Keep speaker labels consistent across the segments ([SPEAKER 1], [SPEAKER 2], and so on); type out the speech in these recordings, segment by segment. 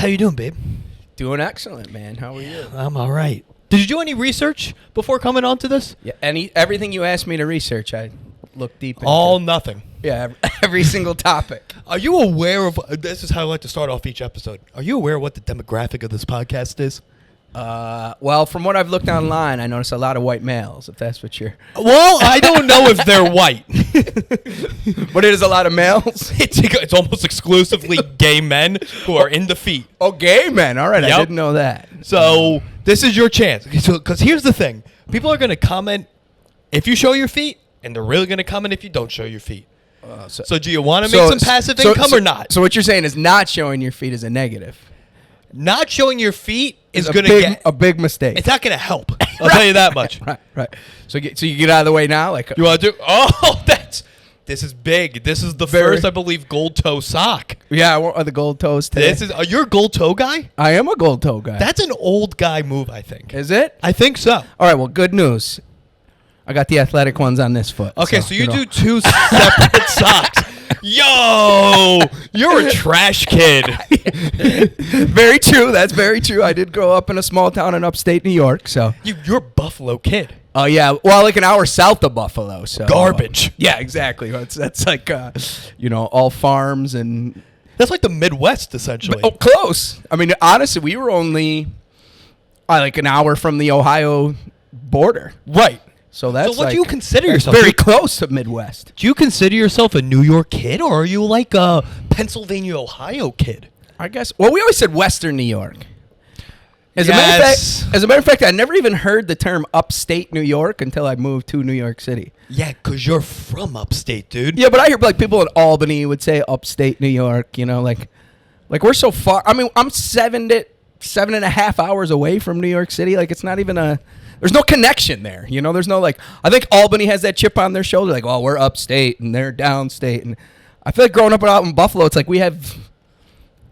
[SPEAKER 1] How you doing, babe?
[SPEAKER 2] Doing excellent, man. How are you?
[SPEAKER 1] I'm all right. Did you do any research before coming onto this?
[SPEAKER 2] Yeah, everything you asked me to research, I looked deep into.
[SPEAKER 1] All nothing.
[SPEAKER 2] Yeah, every single topic.
[SPEAKER 1] Are you aware of, this is how I like to start off each episode. Are you aware of what the demographic of this podcast is?
[SPEAKER 2] Well, from what I've looked online, I notice a lot of white males, if that's what you're...
[SPEAKER 1] Well, I don't know if they're white.
[SPEAKER 2] But it is a lot of males?
[SPEAKER 1] It's almost exclusively gay men who are in the feet.
[SPEAKER 2] Oh, gay men. All right,
[SPEAKER 1] Yep.
[SPEAKER 2] I didn't know that.
[SPEAKER 1] So this is your chance. Because here's the thing. People are going to comment if you show your feet, and they're really going to comment if you don't show your feet. So do you want to make some passive income or not?
[SPEAKER 2] So what you're saying is not showing your feet is a negative.
[SPEAKER 1] Not showing your feet is going to get
[SPEAKER 2] a big mistake.
[SPEAKER 1] It's not going to help. I'll tell you that much.
[SPEAKER 2] Right. So you get out of the way now. Like
[SPEAKER 1] you want to do? Oh, this is big. This is the first, I believe, gold toe sock.
[SPEAKER 2] Yeah, I want the gold toes today.
[SPEAKER 1] You're a gold toe guy?
[SPEAKER 2] I am a gold toe guy.
[SPEAKER 1] That's an old guy move, I think.
[SPEAKER 2] Is it?
[SPEAKER 1] I think so.
[SPEAKER 2] All right. Well, good news. I got the athletic ones on this foot.
[SPEAKER 1] Okay, so you do two separate socks. Yo, you're a trash kid.
[SPEAKER 2] Very true. That's very true. I did grow up in a small town in upstate New York. So
[SPEAKER 1] you're a Buffalo kid.
[SPEAKER 2] Oh, yeah. Well, like an hour south of Buffalo. So
[SPEAKER 1] garbage.
[SPEAKER 2] Yeah, exactly. That's like, all farms and...
[SPEAKER 1] That's like the Midwest, essentially.
[SPEAKER 2] Oh, close. I mean, honestly, we were only like an hour from the Ohio border.
[SPEAKER 1] Right.
[SPEAKER 2] So that's
[SPEAKER 1] what do you consider yourself?
[SPEAKER 2] Very close to Midwest.
[SPEAKER 1] Do you consider yourself a New York kid, or are you like a Pennsylvania, Ohio kid?
[SPEAKER 2] I guess. Well, we always said Western New York. As a matter of fact, I never even heard the term upstate New York until I moved to New York City.
[SPEAKER 1] Yeah, because you're from upstate, dude.
[SPEAKER 2] Yeah, but I hear like people in Albany would say upstate New York, like we're so far. I mean, I'm 7.5 hours away from New York City. Like, it's not even there's no connection there. There's no I think Albany has that chip on their shoulder. Like, well, we're upstate and they're downstate. And I feel like growing up out in Buffalo, it's like we have,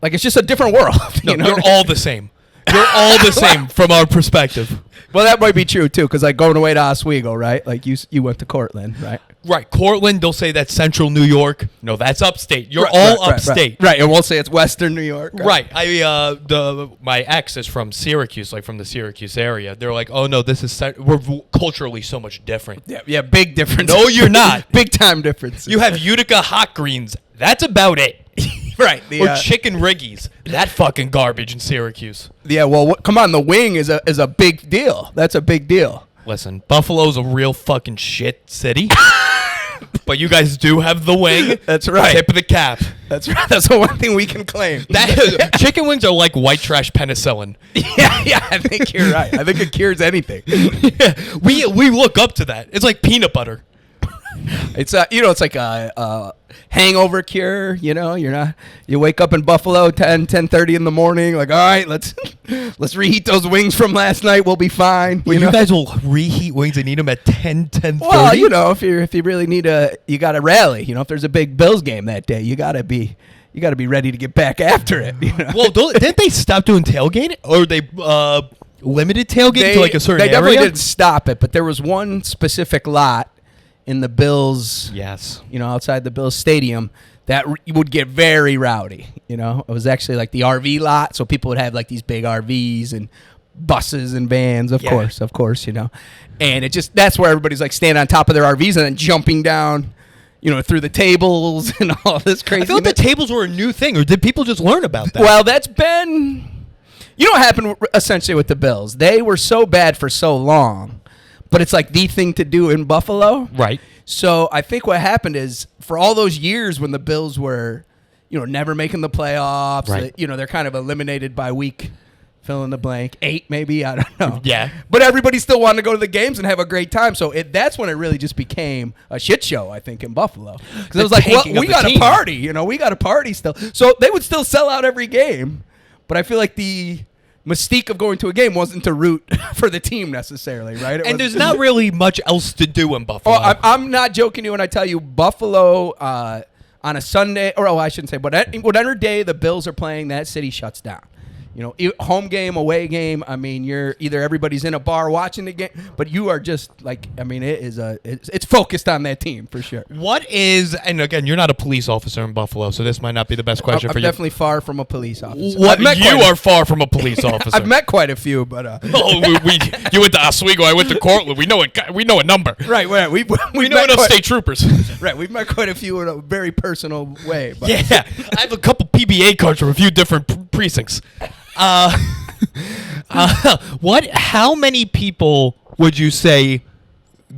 [SPEAKER 2] it's just a different world.
[SPEAKER 1] You're all the same. You're all the same from our perspective.
[SPEAKER 2] Well, that might be true, too, because going away to Oswego, right? Like, you went to Cortland, right?
[SPEAKER 1] Right. Cortland, they'll say that's central New York. No, that's upstate. You're all upstate.
[SPEAKER 2] Right, and we'll say it's Western New York.
[SPEAKER 1] Right. My ex is from Syracuse, from the Syracuse area. They're like, oh, no, we're culturally so much different.
[SPEAKER 2] Yeah, big difference.
[SPEAKER 1] No, you're not.
[SPEAKER 2] Big time difference.
[SPEAKER 1] You have Utica hot greens. That's about it.
[SPEAKER 2] Right.
[SPEAKER 1] Or chicken riggies. That fucking garbage in Syracuse.
[SPEAKER 2] Yeah, well, come on. The wing is a big deal. That's a big deal.
[SPEAKER 1] Listen, Buffalo's a real fucking shit city. But you guys do have the wing.
[SPEAKER 2] That's right.
[SPEAKER 1] Tip of the cap.
[SPEAKER 2] That's right. That's the one thing we can claim.
[SPEAKER 1] Chicken wings are like white trash penicillin.
[SPEAKER 2] Yeah, I think you're right. I think it cures anything.
[SPEAKER 1] Yeah, we look up to that. It's like peanut butter.
[SPEAKER 2] It's it's like a hangover cure. You wake up in Buffalo 10:30 in the morning. Like, all right, let's reheat those wings from last night. We'll be fine.
[SPEAKER 1] Well, you guys will reheat wings and eat them at 10:30.
[SPEAKER 2] Well, if you really need you got to rally. If there's a big Bills game that day, you got to be ready to get back after it.
[SPEAKER 1] Well, didn't they stop doing tailgating, or they limited tailgating to like a certain area?
[SPEAKER 2] They definitely didn't stop it, but there was one specific lot in the Bills,
[SPEAKER 1] yes,
[SPEAKER 2] outside the Bills stadium, that would get very rowdy. It was actually like the RV lot, so people would have like these big RVs and buses and vans, of course, and that's where everybody's like standing on top of their RVs and then jumping down, through the tables and all this crazy.
[SPEAKER 1] I feel like the tables were a new thing, or did people just learn about that?
[SPEAKER 2] Well, that's been, what happened essentially with the Bills? They were so bad for so long. But it's like the thing to do in Buffalo.
[SPEAKER 1] Right.
[SPEAKER 2] So I think what happened is for all those years when the Bills were, never making the playoffs,
[SPEAKER 1] right.
[SPEAKER 2] They're kind of eliminated by week, fill in the blank, 8 maybe, I don't know.
[SPEAKER 1] Yeah.
[SPEAKER 2] But everybody still wanted to go to the games and have a great time. So that's when it really just became a shit show, I think, in Buffalo. Because it was like, well, we got a party, we got a party still. So they would still sell out every game. But I feel like the mystique of going to a game wasn't to root for the team necessarily, right?
[SPEAKER 1] And there's not really much else to do in Buffalo.
[SPEAKER 2] Oh, I'm not joking to you when I tell you Buffalo on a Sunday, or I shouldn't say, but whatever day the Bills are playing, that city shuts down. home game, away game. I mean, you're either everybody's in a bar watching the game, but you are just like, I mean, it's focused on that team for sure.
[SPEAKER 1] What is, and again, you're not a police officer in Buffalo, so this might not be the best question for you.
[SPEAKER 2] I'm definitely far from a police officer.
[SPEAKER 1] You are far from a police officer.
[SPEAKER 2] I've met quite a few, but
[SPEAKER 1] you went to Oswego, I went to Cortland. We know a number.
[SPEAKER 2] Right. We
[SPEAKER 1] know enough state troopers.
[SPEAKER 2] Right. We've met quite a few in a very personal way. But.
[SPEAKER 1] Yeah, I have a couple PBA cards from a few different precincts. How many people would you say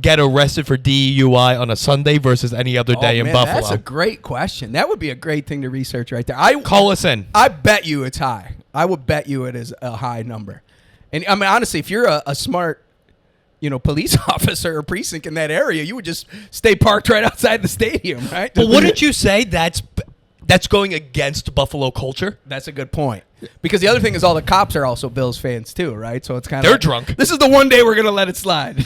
[SPEAKER 1] get arrested for DUI on a Sunday versus any other day in Buffalo?
[SPEAKER 2] That's a great question. That would be a great thing to research right there.
[SPEAKER 1] Call us in.
[SPEAKER 2] I bet you it's high. I would bet you it is a high number. And I mean, honestly, if you're a smart, police officer or precinct in that area, you would just stay parked right outside the stadium, right?
[SPEAKER 1] But wouldn't you say that's going against Buffalo culture?
[SPEAKER 2] That's a good point. Because the other thing is all the cops are also Bills fans too, right? So it's kind of
[SPEAKER 1] they're drunk.
[SPEAKER 2] This is the one day we're gonna let it slide.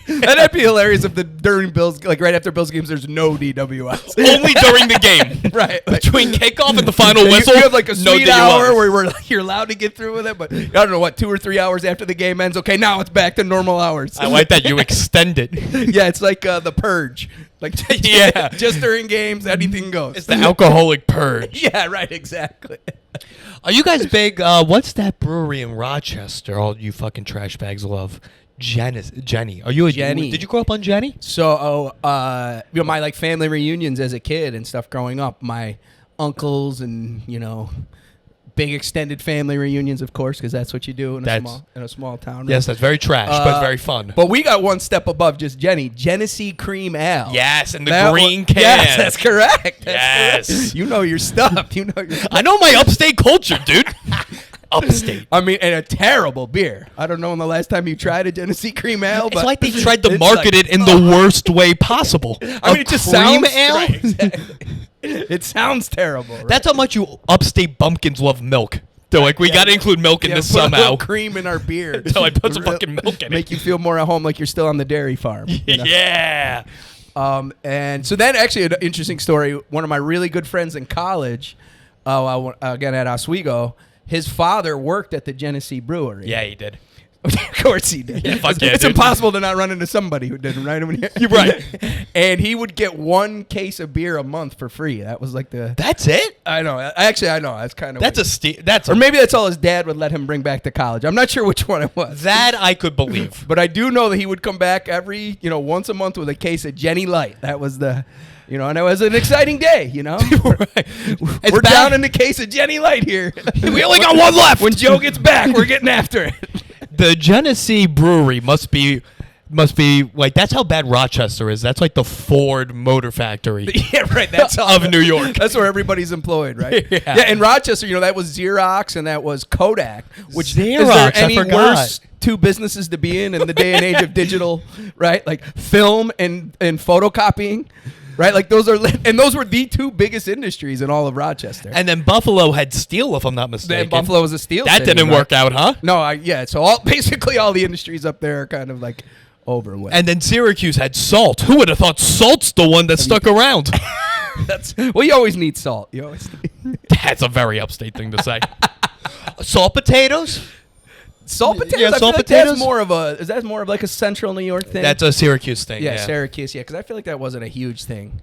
[SPEAKER 2] That'd be hilarious if during Bills, like right after Bills games, there's no DWIs.
[SPEAKER 1] Only during the game,
[SPEAKER 2] right?
[SPEAKER 1] Between kickoff and the final whistle,
[SPEAKER 2] you have like a sweet hour where you're allowed to get through with it, but I don't know 2 or 3 hours after the game ends. Okay, now it's back to normal hours.
[SPEAKER 1] I like that you extend it.
[SPEAKER 2] Yeah, it's like the purge. Like just during games, anything goes.
[SPEAKER 1] It's the alcoholic purge.
[SPEAKER 2] Yeah, right. Exactly.
[SPEAKER 1] Are you guys big? What's that brewery in Rochester? All you fucking trash bags love. Jenny. Are you a
[SPEAKER 2] Jenny?
[SPEAKER 1] Did you grow up on Jenny?
[SPEAKER 2] So, my like family reunions as a kid and stuff growing up, my uncles and big extended family reunions, of course, because that's what you do in a small town. Right?
[SPEAKER 1] Yes, that's very trash, but it's very fun.
[SPEAKER 2] But we got one step above just Jenny. Genesee Cream Ale.
[SPEAKER 1] Yes, and the green can.
[SPEAKER 2] Yes, that's correct.
[SPEAKER 1] Yes.
[SPEAKER 2] You know your stuff.
[SPEAKER 1] I know my upstate culture, dude. Upstate.
[SPEAKER 2] I mean, and a terrible beer. I don't know when the last time you tried a Genesee Cream Ale.
[SPEAKER 1] It's like they tried to market it in the worst way possible.
[SPEAKER 2] I mean, it just sounds ale. Right, exactly. It sounds terrible. Right?
[SPEAKER 1] That's how much you upstate bumpkins love milk. They're like, we got to include milk in this somehow.
[SPEAKER 2] Put a little cream in our beer.
[SPEAKER 1] So I put some fucking milk in it.
[SPEAKER 2] Make you feel more at home, like you're still on the dairy farm.
[SPEAKER 1] Yeah.
[SPEAKER 2] And so then, actually, an interesting story. One of my really good friends in college, again at Oswego, his father worked at the Genesee Brewery.
[SPEAKER 1] Yeah, he did.
[SPEAKER 2] Of course he did.
[SPEAKER 1] Yeah,
[SPEAKER 2] it's impossible to not run into somebody who didn't, right?
[SPEAKER 1] You're right.
[SPEAKER 2] And he would get 1 case of beer a month for free. That was like the...
[SPEAKER 1] That's it?
[SPEAKER 2] I know. Actually, I know. That's kind of...
[SPEAKER 1] That's
[SPEAKER 2] or maybe that's all his dad would let him bring back to college. I'm not sure which one it was.
[SPEAKER 1] That I could believe.
[SPEAKER 2] But I do know that he would come back every, once a month with a case of Jenny Light. That was the... and it was an exciting day,
[SPEAKER 1] Right.
[SPEAKER 2] We're down in the case of Jenny Light here.
[SPEAKER 1] We only got one left.
[SPEAKER 2] When Joe gets back, we're getting after it.
[SPEAKER 1] The Genesee Brewery must be like, that's how bad Rochester is. That's like the Ford Motor Factory.
[SPEAKER 2] Yeah, right. That's
[SPEAKER 1] of New York.
[SPEAKER 2] That's where everybody's employed, right?
[SPEAKER 1] Yeah.
[SPEAKER 2] In Rochester, that was Xerox and that was Kodak. Which
[SPEAKER 1] Xerox,
[SPEAKER 2] is there any
[SPEAKER 1] I forgot.
[SPEAKER 2] worse 2 businesses to be in the day and age of digital, right? Like film and photocopying. Right, like those were the 2 biggest industries in all of Rochester.
[SPEAKER 1] And then Buffalo had steel, if I'm not mistaken.
[SPEAKER 2] And Buffalo was a steel.
[SPEAKER 1] That
[SPEAKER 2] city,
[SPEAKER 1] didn't work out, huh?
[SPEAKER 2] No, So basically all the industries up there are kind of like over with.
[SPEAKER 1] And then Syracuse had salt. Who would have thought salt's the one that stuck around?
[SPEAKER 2] You always need salt.
[SPEAKER 1] That's a very upstate thing to say. Salt potatoes.
[SPEAKER 2] Salt potatoes.
[SPEAKER 1] Yeah, salt
[SPEAKER 2] potatoes.
[SPEAKER 1] potatoes.
[SPEAKER 2] Is that more of like a central New York thing?
[SPEAKER 1] That's a Syracuse thing.
[SPEAKER 2] Yeah, Syracuse. Yeah, because I feel like that wasn't a huge thing.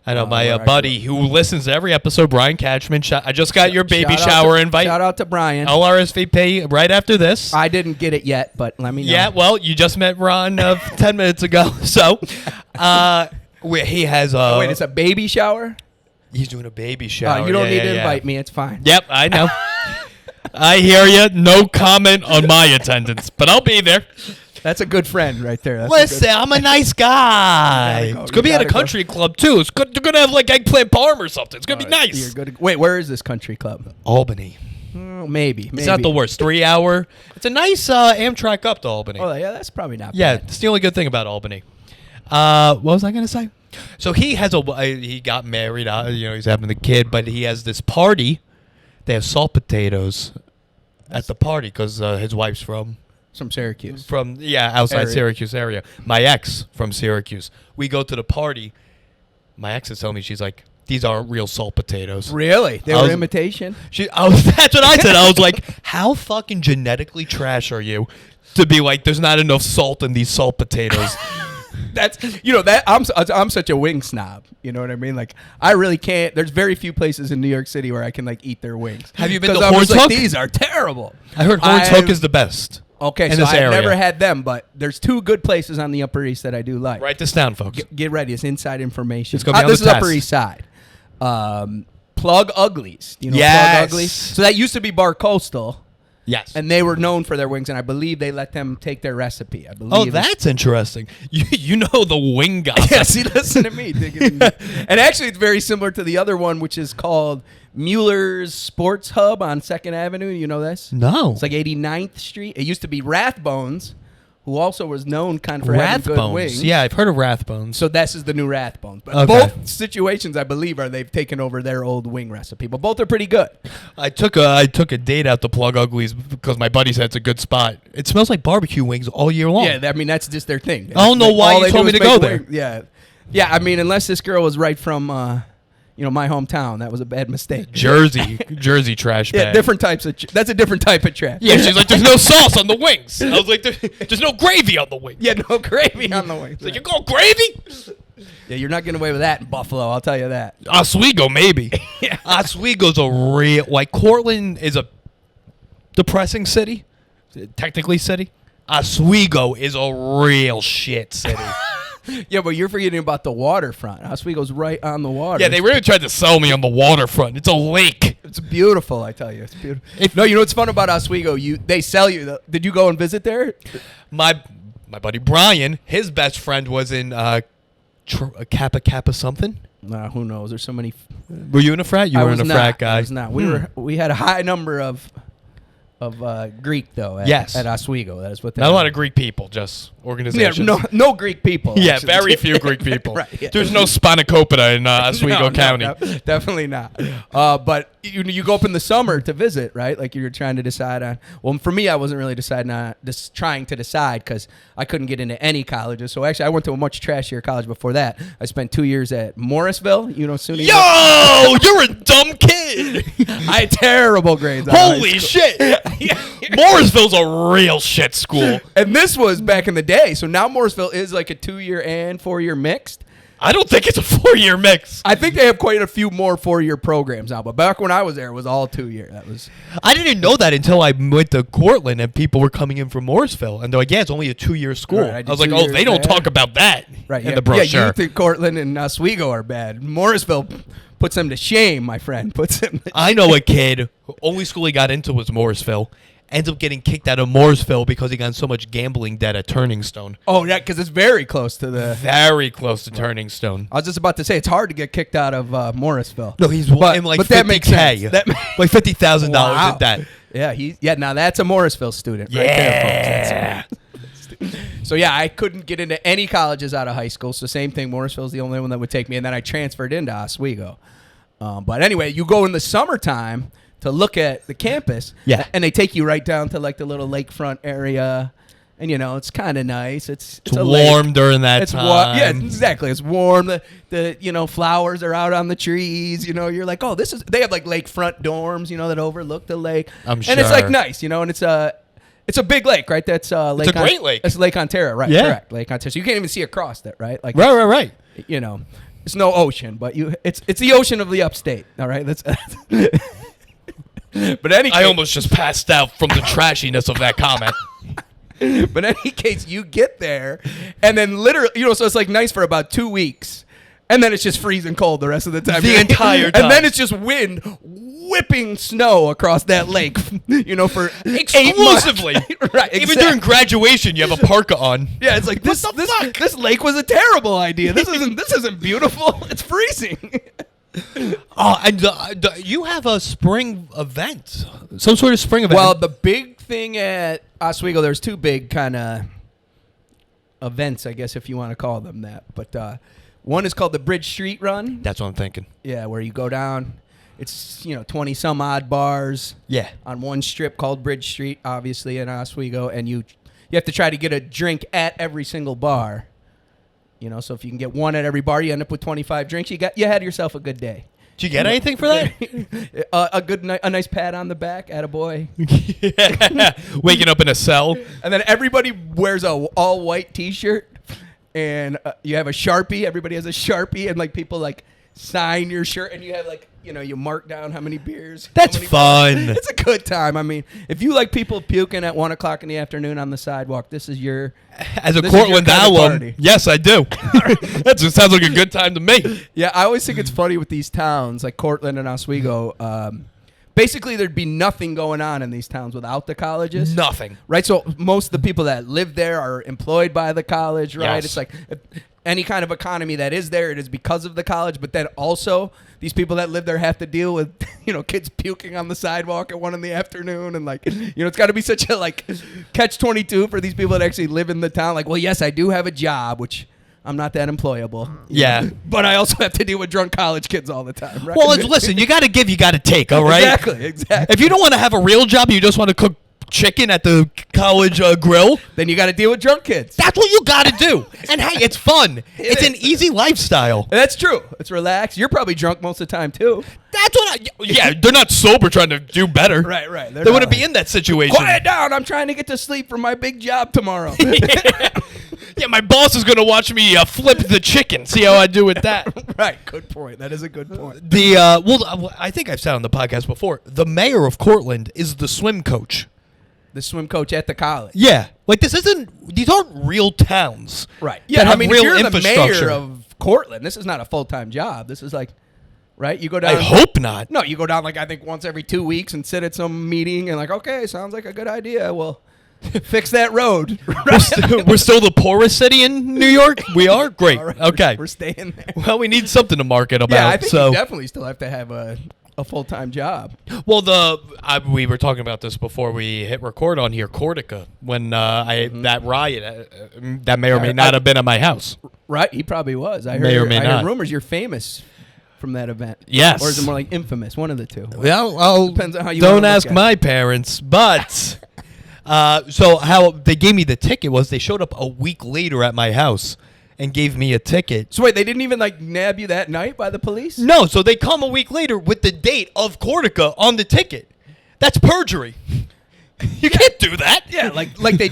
[SPEAKER 1] I know my buddy who listens to every episode, Brian Catchman. I just got your baby shower invite.
[SPEAKER 2] Shout out to Brian.
[SPEAKER 1] LRSVP right after this.
[SPEAKER 2] I didn't get it yet, but let me know.
[SPEAKER 1] Yeah, well, you just met Ron 10 minutes ago, so he has a.
[SPEAKER 2] Wait, it's a baby shower?
[SPEAKER 1] He's doing a baby shower.
[SPEAKER 2] You don't need to invite me. It's fine.
[SPEAKER 1] Yep, I know. I hear you. No comment on my attendance, but I'll be there.
[SPEAKER 2] That's a good friend right there.
[SPEAKER 1] Listen, I'm a nice guy. It's going to be at a country club, too. They're going to have, like, eggplant parm or something. It's going to be nice.
[SPEAKER 2] Wait, where is this country club?
[SPEAKER 1] Albany.
[SPEAKER 2] Maybe.
[SPEAKER 1] It's not the worst. 3 hour. It's a nice Amtrak up to Albany.
[SPEAKER 2] Oh, yeah, that's probably not bad.
[SPEAKER 1] Yeah, it's the only good thing about Albany. What was I going to say? So he got married. He's having the kid, but he has this party. They have salt potatoes at the party because his wife's from
[SPEAKER 2] Syracuse.
[SPEAKER 1] Outside Syracuse area. My ex from Syracuse. We go to the party. My ex is telling me, she's like, these aren't real salt potatoes.
[SPEAKER 2] Really? They were imitation?
[SPEAKER 1] That's what I said. I was like, how fucking genetically trash are you to be like, there's not enough salt in these salt potatoes?
[SPEAKER 2] I'm such a wing snob. You know what I mean? Like, I really can't. There's very few places in New York City where I can like eat their wings.
[SPEAKER 1] Have you been to
[SPEAKER 2] I'm
[SPEAKER 1] Horns
[SPEAKER 2] just like,
[SPEAKER 1] Hook?
[SPEAKER 2] these are terrible.
[SPEAKER 1] I heard Horns Hook is the best.
[SPEAKER 2] Okay,
[SPEAKER 1] in
[SPEAKER 2] so
[SPEAKER 1] this
[SPEAKER 2] I've
[SPEAKER 1] area.
[SPEAKER 2] never had them, but there's two good places on the Upper East that I do like.
[SPEAKER 1] Write this down, folks.
[SPEAKER 2] Get ready. It's inside information.
[SPEAKER 1] It's gonna be on
[SPEAKER 2] this
[SPEAKER 1] the
[SPEAKER 2] is
[SPEAKER 1] test.
[SPEAKER 2] Upper East Side. Plug Uglies. You know
[SPEAKER 1] Yes.
[SPEAKER 2] Plug Uglies? So that used to be Bar Coastal.
[SPEAKER 1] Yes.
[SPEAKER 2] And they were known for their wings, and I believe they let them take their recipe. I believe.
[SPEAKER 1] Oh, that's interesting. You know the wing gossip.
[SPEAKER 2] Yeah, see, listen to me. And actually, it's very similar to the other one, which is called Mueller's Sports Hub on 2nd Avenue. You know this?
[SPEAKER 1] No.
[SPEAKER 2] It's like 89th Street. It used to be Rathbones, who also was known kind of for having good wings.
[SPEAKER 1] Rathbones. Yeah, I've heard of Rathbones.
[SPEAKER 2] So this is the new Rathbones. But
[SPEAKER 1] Okay.
[SPEAKER 2] both situations, I believe, they've taken over their old wing recipe. But both are pretty good.
[SPEAKER 1] I took a date out to Plug Uglies because my buddy said it's a good spot. It smells like barbecue wings all year long.
[SPEAKER 2] Yeah, I mean, that's just their thing.
[SPEAKER 1] I don't know why
[SPEAKER 2] All
[SPEAKER 1] you
[SPEAKER 2] they
[SPEAKER 1] told
[SPEAKER 2] do
[SPEAKER 1] me
[SPEAKER 2] is
[SPEAKER 1] to go
[SPEAKER 2] make
[SPEAKER 1] there.
[SPEAKER 2] wings. Yeah. Yeah, I mean, unless this girl was right from, my hometown, that was a bad mistake.
[SPEAKER 1] Jersey trash bag.
[SPEAKER 2] Yeah, different types of. That's a different type of trash.
[SPEAKER 1] Yeah, she's like, there's no sauce on the wings. I was like, there's no gravy on the wings.
[SPEAKER 2] Yeah, no gravy on the wings.
[SPEAKER 1] She's like, you go gravy?
[SPEAKER 2] Yeah, you're not getting away with that in Buffalo. I'll tell you that.
[SPEAKER 1] Oswego, maybe.
[SPEAKER 2] Yeah.
[SPEAKER 1] Oswego's a real, like, Cortland is a depressing city, technically city. Oswego is a real shit city.
[SPEAKER 2] Yeah, but you're forgetting about the waterfront. Oswego's right on the water.
[SPEAKER 1] Yeah, they really tried to sell me on the waterfront. It's a lake.
[SPEAKER 2] It's beautiful, I tell you. It's beautiful. No, you know what's fun about Oswego? They sell you. Did you go and visit there?
[SPEAKER 1] My buddy Brian, his best friend was in Kappa something.
[SPEAKER 2] Nah, who knows? There's so many.
[SPEAKER 1] Were you in a frat? You
[SPEAKER 2] I
[SPEAKER 1] were
[SPEAKER 2] was
[SPEAKER 1] in a
[SPEAKER 2] not,
[SPEAKER 1] frat guy.
[SPEAKER 2] I was not. We had a high number of Greek though. At Oswego. That is what.
[SPEAKER 1] Not a lot of Greek people, just organizations.
[SPEAKER 2] Yeah, no Greek people.
[SPEAKER 1] Yeah,
[SPEAKER 2] actually.
[SPEAKER 1] very few Greek people.
[SPEAKER 2] Right, yeah.
[SPEAKER 1] There's no spanakopita in Oswego County.
[SPEAKER 2] No, definitely not. But you go up in the summer to visit, right? Like you're trying to decide on. Well, for me, I wasn't really trying to decide because I couldn't get into any colleges. So actually, I went to a much trashier college before that. I spent 2 years at Morrisville. You know, SUNY.
[SPEAKER 1] Yo, you're a dumb kid.
[SPEAKER 2] I had terrible grades. out of high
[SPEAKER 1] Holy
[SPEAKER 2] school.
[SPEAKER 1] shit. Morrisville's a real shit school.
[SPEAKER 2] And this was back in the day. So now Morrisville is like a 2-year and 4-year mixed.
[SPEAKER 1] I don't think it's a 4-year mix.
[SPEAKER 2] I think they have quite a few more 4-year programs now, but back when I was there, it was all 2-year.
[SPEAKER 1] I didn't know that until I went to Cortland and people were coming in from Morrisville. And they're like, yeah, it's only a 2-year school.
[SPEAKER 2] Right,
[SPEAKER 1] I was like, oh, they don't talk about that in the brochure.
[SPEAKER 2] Yeah, you think Cortland and Oswego are bad. Morrisville puts them to shame, my friend.
[SPEAKER 1] I know a kid, only school he got into was Morrisville. Ends up getting kicked out of Mooresville because he got in so much gambling debt at Turning Stone.
[SPEAKER 2] Oh, yeah, because it's very close to the...
[SPEAKER 1] Very close to Turning Stone.
[SPEAKER 2] I was just about to say, it's hard to get kicked out of Morrisville.
[SPEAKER 1] No, he's in like
[SPEAKER 2] but that makes sense.
[SPEAKER 1] Like $50,000
[SPEAKER 2] Wow.
[SPEAKER 1] in debt.
[SPEAKER 2] Yeah, now that's a Morrisville student right there, folks. So, yeah, I couldn't get into any colleges out of high school. So, same thing. Morrisville's the only one that would take me. And then I transferred into Oswego. But anyway, you go in the summertime to look at the campus.
[SPEAKER 1] Yeah.
[SPEAKER 2] And they take you right down to like the little lakefront area. And, it's kind of nice. It's a
[SPEAKER 1] warm
[SPEAKER 2] lake.
[SPEAKER 1] during that
[SPEAKER 2] It's
[SPEAKER 1] time.
[SPEAKER 2] Yeah, exactly. It's warm. The flowers are out on the trees. You're like, oh, they have like lakefront dorms, that overlook the lake.
[SPEAKER 1] I'm sure.
[SPEAKER 2] And it's like nice, and it's a big lake, right? That's Lake.
[SPEAKER 1] It's a great lake.
[SPEAKER 2] It's Lake Ontario, right?
[SPEAKER 1] Yeah.
[SPEAKER 2] Correct. Lake Ontario. So you can't even see across it, right? Like
[SPEAKER 1] Right.
[SPEAKER 2] It's no ocean, but it's the ocean of the upstate. All right. But
[SPEAKER 1] I almost just passed out from the trashiness of that comment.
[SPEAKER 2] But in any case, you get there, and then literally, so it's like nice for about 2 weeks, and then it's just freezing cold the rest of the time.
[SPEAKER 1] The entire time.
[SPEAKER 2] And then it's just wind whipping snow across that lake, for 8 months.
[SPEAKER 1] Exclusively.
[SPEAKER 2] Right.
[SPEAKER 1] Even
[SPEAKER 2] exactly.
[SPEAKER 1] during graduation, you have a parka on.
[SPEAKER 2] Yeah, it's like this lake was a terrible idea. This isn't beautiful. It's freezing.
[SPEAKER 1] Oh, and you have a spring event, some sort of spring event.
[SPEAKER 2] Well, the big thing at Oswego, there's 2 big kind of events, I guess, if you want to call them that. But one is called the Bridge Street Run.
[SPEAKER 1] That's what I'm thinking.
[SPEAKER 2] Yeah, where you go down. It's 20 some odd bars.
[SPEAKER 1] Yeah.
[SPEAKER 2] On one strip called Bridge Street, obviously in Oswego, and you have to try to get a drink at every single bar. You know, so if you can get one at every bar, you end up with 25 drinks. You had yourself a good day.
[SPEAKER 1] Did you get anything for that?
[SPEAKER 2] A nice pat on the back, attaboy.
[SPEAKER 1] Waking up in a cell.
[SPEAKER 2] And then everybody wears a all white T-shirt, and you have a Sharpie. Everybody has a Sharpie, and like people like sign your shirt, and you have like, you know, you mark down how many beers.
[SPEAKER 1] That's fun.
[SPEAKER 2] It's a good time. I mean, if you like people puking at 1 o'clock in the afternoon on the sidewalk, this is your
[SPEAKER 1] as a Cortland alum. Yes, I do. That just sounds like a good time to me.
[SPEAKER 2] Yeah, I always think it's funny with these towns like Cortland and Oswego. Basically, there'd be nothing going on in these towns without the colleges.
[SPEAKER 1] Nothing.
[SPEAKER 2] Right? So most of the people that live there are employed by the college, right?
[SPEAKER 1] Yes.
[SPEAKER 2] It's like any kind of economy that is there, it is because of the college. But then also, these people that live there have to deal with, you know, kids puking on the sidewalk at 1 in the afternoon. And like, you know, it's got to be such a like catch-22 for these people that actually live in the town. Like, well, yes, I do have a job, which I'm not that employable.
[SPEAKER 1] Yeah.
[SPEAKER 2] But I also have to deal with drunk college kids all the time, right?
[SPEAKER 1] Well, listen, you got to give, you got to take, all right?
[SPEAKER 2] Exactly.
[SPEAKER 1] If you don't want to have a real job, you just want to cook chicken at the college grill,
[SPEAKER 2] then you got to deal with drunk kids.
[SPEAKER 1] That's what you got to do. And hey, it's fun. It's an easy lifestyle.
[SPEAKER 2] That's true. It's relaxed. You're probably drunk most of the time, too.
[SPEAKER 1] That's what yeah, they're not sober trying to do better.
[SPEAKER 2] Right.
[SPEAKER 1] They wouldn't be in that situation.
[SPEAKER 2] Quiet down. I'm trying to get to sleep for my big job tomorrow.
[SPEAKER 1] Yeah, my boss is going to watch me flip the chicken. See how I do with that.
[SPEAKER 2] Right. Good point. That is a good point.
[SPEAKER 1] Well, I think I've said on the podcast before, the mayor of Cortland is the swim coach.
[SPEAKER 2] The swim coach at the college.
[SPEAKER 1] Yeah. Like, these aren't real towns.
[SPEAKER 2] Right. Yeah,
[SPEAKER 1] I mean,
[SPEAKER 2] if
[SPEAKER 1] real
[SPEAKER 2] you're the mayor
[SPEAKER 1] infrastructure.
[SPEAKER 2] of Cortland, this is not a full-time job. This is like, right? You go down.
[SPEAKER 1] I hope not.
[SPEAKER 2] No, you go down like I think once every 2 weeks and sit at some meeting and like, okay, sounds like a good idea. Well, fix that road.
[SPEAKER 1] We're still the poorest city in New York? We are? Great.
[SPEAKER 2] Right,
[SPEAKER 1] okay.
[SPEAKER 2] We're staying there.
[SPEAKER 1] Well, we need something to market about.
[SPEAKER 2] Yeah, I think
[SPEAKER 1] so.
[SPEAKER 2] you definitely still have to have a full-time job.
[SPEAKER 1] Well, we were talking about this before we hit record on here, Cortica, when that riot, that may or may not have been at my house.
[SPEAKER 2] Right, he probably was. I
[SPEAKER 1] May or
[SPEAKER 2] heard,
[SPEAKER 1] may
[SPEAKER 2] I
[SPEAKER 1] not.
[SPEAKER 2] heard rumors you're famous from that event.
[SPEAKER 1] Yes.
[SPEAKER 2] Or is it more like infamous? One of the two.
[SPEAKER 1] Well,
[SPEAKER 2] Depends on how you
[SPEAKER 1] don't
[SPEAKER 2] wanna look
[SPEAKER 1] ask
[SPEAKER 2] at
[SPEAKER 1] my parents, but so how they gave me the ticket was they showed up a week later at my house and gave me a ticket.
[SPEAKER 2] So wait, they didn't even like nab you that night by the police?
[SPEAKER 1] No, so they come a week later with the date of Cortica on the ticket. That's perjury. You can't do that.
[SPEAKER 2] Yeah, like they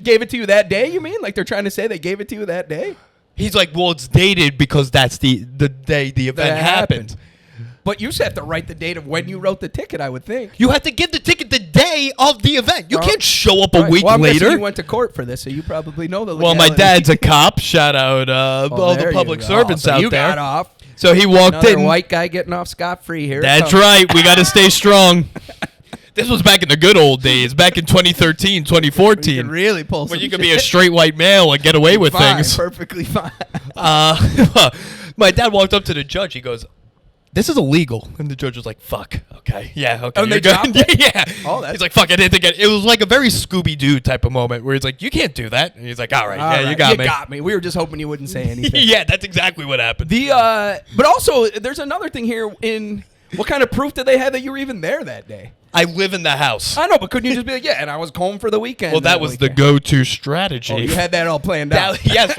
[SPEAKER 2] gave it to you that day, you mean? Like they're trying to say they gave it to you that day?
[SPEAKER 1] He's like, well, it's dated because that's the day the event happened.
[SPEAKER 2] But you just have to write the date of when you wrote the ticket, I would think.
[SPEAKER 1] You have to give the ticket the day of the event. You can't show up a week
[SPEAKER 2] well, I'm guessing
[SPEAKER 1] later.
[SPEAKER 2] You went to court for this, so you probably know the
[SPEAKER 1] Well,
[SPEAKER 2] legality.
[SPEAKER 1] my dad's a cop. Shout out all the public servants
[SPEAKER 2] so
[SPEAKER 1] out
[SPEAKER 2] you
[SPEAKER 1] there.
[SPEAKER 2] got off.
[SPEAKER 1] So he walked
[SPEAKER 2] Another
[SPEAKER 1] in.
[SPEAKER 2] white guy getting off scot-free here.
[SPEAKER 1] That's right. We got to stay strong. This was back in the good old days, back in 2013, 2014.
[SPEAKER 2] You can really pull
[SPEAKER 1] when
[SPEAKER 2] some
[SPEAKER 1] you could
[SPEAKER 2] shit.
[SPEAKER 1] be a straight white male and get away with
[SPEAKER 2] Fine,
[SPEAKER 1] things.
[SPEAKER 2] Perfectly fine.
[SPEAKER 1] My dad walked up to the judge. He goes, "This is illegal." And the judge was like, "Fuck. Okay. Yeah. Okay.
[SPEAKER 2] And
[SPEAKER 1] you're
[SPEAKER 2] they dropped
[SPEAKER 1] good."
[SPEAKER 2] it?
[SPEAKER 1] Yeah.
[SPEAKER 2] Oh, that's
[SPEAKER 1] he's like, "Fuck. I didn't think it was like a very Scooby-Doo type of moment where he's like, "You can't do that." And he's like, "All right. Yeah, you got me."
[SPEAKER 2] We were just hoping you wouldn't say anything.
[SPEAKER 1] Yeah, that's exactly what happened.
[SPEAKER 2] But also, there's another thing here. What kind of proof did they have that you were even there that day?
[SPEAKER 1] I live in the house.
[SPEAKER 2] I know, but couldn't you just be like, yeah, and I was home for the weekend?
[SPEAKER 1] Well, that was the go-to strategy.
[SPEAKER 2] Oh, you had that all planned out.
[SPEAKER 1] Yes,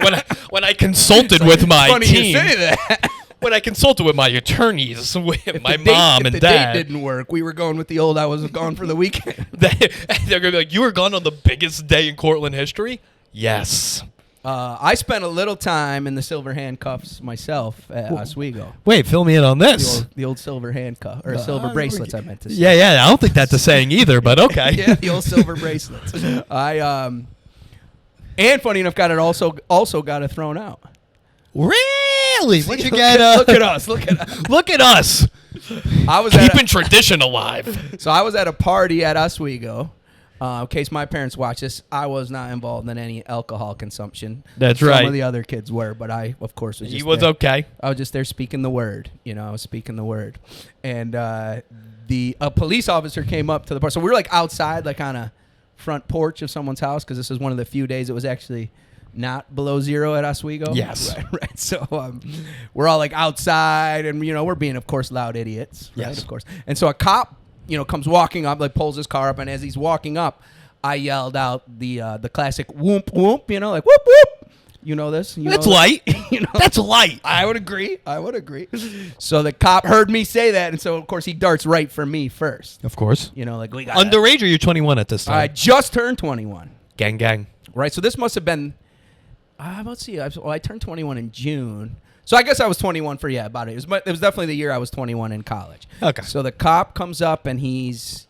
[SPEAKER 1] when I consulted with my
[SPEAKER 2] Funny
[SPEAKER 1] team.
[SPEAKER 2] you say that.
[SPEAKER 1] When I consulted with my attorneys, with my
[SPEAKER 2] The date-
[SPEAKER 1] mom and
[SPEAKER 2] if the
[SPEAKER 1] dad.
[SPEAKER 2] date didn't work, we were going with the old I was gone for the weekend.
[SPEAKER 1] They're going to be like, "You were gone on the biggest day in Cortland history?" Yes.
[SPEAKER 2] I spent a little time in the silver handcuffs myself at Oswego.
[SPEAKER 1] Wait, fill me in on this.
[SPEAKER 2] The old silver handcuff, or silver bracelets, I meant to say.
[SPEAKER 1] Yeah, I don't think that's a saying either, but okay.
[SPEAKER 2] Yeah, the old silver bracelets. And funny enough, also got it thrown out.
[SPEAKER 1] Really? What'd you get?
[SPEAKER 2] Look at us. Look at us.
[SPEAKER 1] Look at us.
[SPEAKER 2] I was
[SPEAKER 1] keeping tradition alive.
[SPEAKER 2] So I was at a party at Oswego. In case my parents watch this, I was not involved in any alcohol consumption.
[SPEAKER 1] That's right.
[SPEAKER 2] Some of the other kids were, but I, of course, was just
[SPEAKER 1] He was
[SPEAKER 2] there.
[SPEAKER 1] okay.
[SPEAKER 2] I was just there speaking the word. I was speaking the word. And a police officer came up to the party. So we were like outside, like on a front porch of someone's house, because this was one of the few days it was actually not below zero at Oswego.
[SPEAKER 1] Yes.
[SPEAKER 2] Right. So we're all like outside, and we're being, of course, loud idiots. Right?
[SPEAKER 1] Yes.
[SPEAKER 2] Of course. And so a cop, comes walking up, like pulls his car up, and as he's walking up, I yelled out the classic whoop whoop, like whoop whoop. You know this?
[SPEAKER 1] That's light.
[SPEAKER 2] You know,
[SPEAKER 1] That's light.
[SPEAKER 2] I would agree. So the cop heard me say that, and so of course he darts right for me first.
[SPEAKER 1] Of course.
[SPEAKER 2] You know, like we got
[SPEAKER 1] Underage or you're 21 at this time?
[SPEAKER 2] I just turned 21.
[SPEAKER 1] Gang, gang.
[SPEAKER 2] Right. So this must have been. Let's see. I turned 21 in June. So I guess I was 21 for about it. It was definitely the year I was 21 in college.
[SPEAKER 1] Okay.
[SPEAKER 2] So the cop comes up and he's,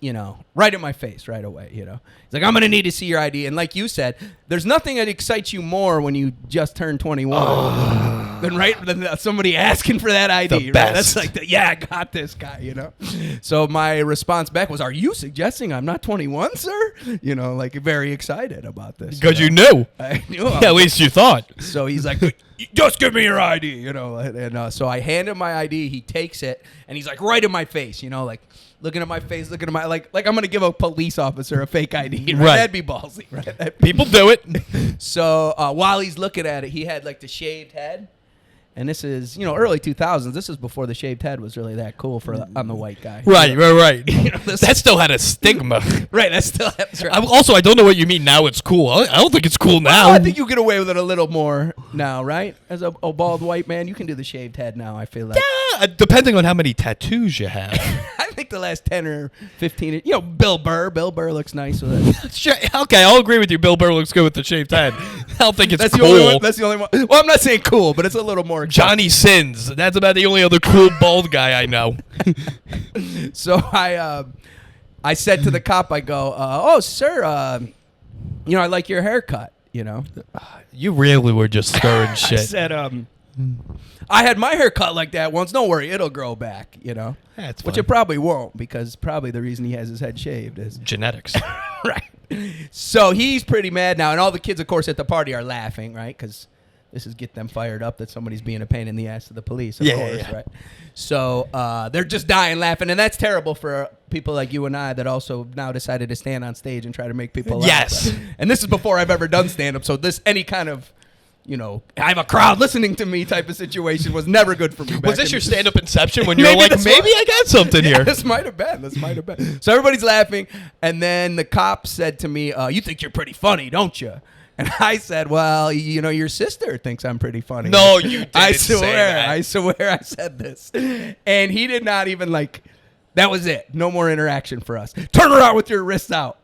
[SPEAKER 2] right in my face right away, He's like, I'm going to need to see your ID. And like you said, there's nothing that excites you more when you just turn 21 than somebody asking for that ID.
[SPEAKER 1] The best.
[SPEAKER 2] That's like, I got this guy, So my response back was, are you suggesting I'm not 21, sir? Like very excited about this.
[SPEAKER 1] Because you knew.
[SPEAKER 2] I knew.
[SPEAKER 1] At least you thought.
[SPEAKER 2] So he's like, just give me your ID, and so I hand him my ID. He takes it, and he's like right in my face, like looking at my face, looking at my like I'm gonna give a police officer a fake ID. Right? That'd be ballsy, right?
[SPEAKER 1] People do it.
[SPEAKER 2] So while he's looking at it, he had like the shaved head. And this is, early 2000s. This is before the shaved head was really that cool on the white guy.
[SPEAKER 1] Right. That still had a stigma.
[SPEAKER 2] Right. That's right.
[SPEAKER 1] I don't know what you mean now it's cool. I don't think it's cool now.
[SPEAKER 2] Well, I think you get away with it a little more now, right? As a bald white man, you can do the shaved head now, I feel like.
[SPEAKER 1] Yeah, depending on how many tattoos you have.
[SPEAKER 2] I think the last 10 or 15, Bill Burr. Bill Burr looks nice with it.
[SPEAKER 1] Sure, okay, I'll agree with you. Bill Burr looks good with the shaved head. I don't think it's
[SPEAKER 2] that's
[SPEAKER 1] cool.
[SPEAKER 2] The only one, that's the only one. Well, I'm not saying cool, but it's a little more.
[SPEAKER 1] Johnny Sins. That's about the only other cool bald guy I know.
[SPEAKER 2] So I said to the cop, I go, oh, sir, I like your haircut,
[SPEAKER 1] You really were just stirring shit.
[SPEAKER 2] I said, I had my hair cut like that once. Don't worry, it'll grow back,
[SPEAKER 1] That's
[SPEAKER 2] Which
[SPEAKER 1] fine.
[SPEAKER 2] it probably won't, because probably the reason he has his head shaved is
[SPEAKER 1] genetics.
[SPEAKER 2] right. So he's pretty mad now, and all the kids, of course, at the party are laughing, right? Because this is get them fired up that somebody's being a pain in the ass to the police, of course, right? So they're just dying laughing, and that's terrible for people like you and I that also now decided to stand on stage and try to make people laugh.
[SPEAKER 1] Yes.
[SPEAKER 2] Right? And this is before I've ever done stand-up, so any kind of I have a crowd listening to me type of situation was never good for me.
[SPEAKER 1] Was this your stand-up inception when you were like, maybe I got something here?
[SPEAKER 2] This might have been. So everybody's laughing, and then the cop said to me, you think you're pretty funny, don't you? And I said, well, your sister thinks I'm pretty funny.
[SPEAKER 1] No, you didn't
[SPEAKER 2] I
[SPEAKER 1] say that.
[SPEAKER 2] I swear I said this. And he did not even that was it. No more interaction for us. Turn around with your wrists out.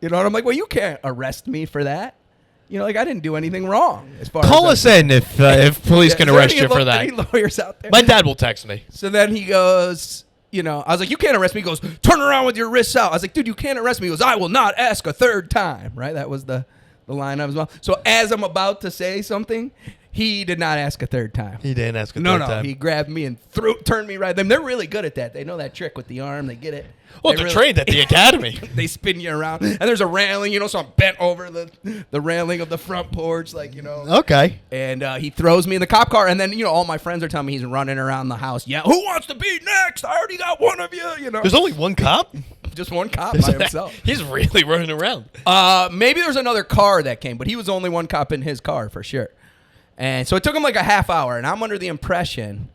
[SPEAKER 2] And I'm like, well, you can't arrest me for that. I didn't do anything wrong. As far
[SPEAKER 1] Call
[SPEAKER 2] as
[SPEAKER 1] us in if police can arrest you for that.
[SPEAKER 2] Any lawyers out there?
[SPEAKER 1] My dad will text me.
[SPEAKER 2] So then he goes, I was like, you can't arrest me. He goes, turn around with your wrists out. I was like, dude, you can't arrest me. He goes, I will not ask a third time. Right? That was the line I was on. So as I'm about to say something, he did not ask a third time.
[SPEAKER 1] He didn't ask a third time.
[SPEAKER 2] No, he grabbed me and turned me right. They're really good at that. They know that trick with the arm. They get it.
[SPEAKER 1] Well, they're trained at the academy.
[SPEAKER 2] They spin you around. And there's a railing, so I'm bent over the railing of the front porch,
[SPEAKER 1] Okay.
[SPEAKER 2] And he throws me in the cop car. And then, all my friends are telling me he's running around the house. Yeah, who wants to be next? I already got one of you,
[SPEAKER 1] There's only one cop?
[SPEAKER 2] Just one cop by himself.
[SPEAKER 1] He's really running around.
[SPEAKER 2] Maybe there's another car that came, but he was only one cop in his car for sure. And so it took him like a half hour, and I'm under the impression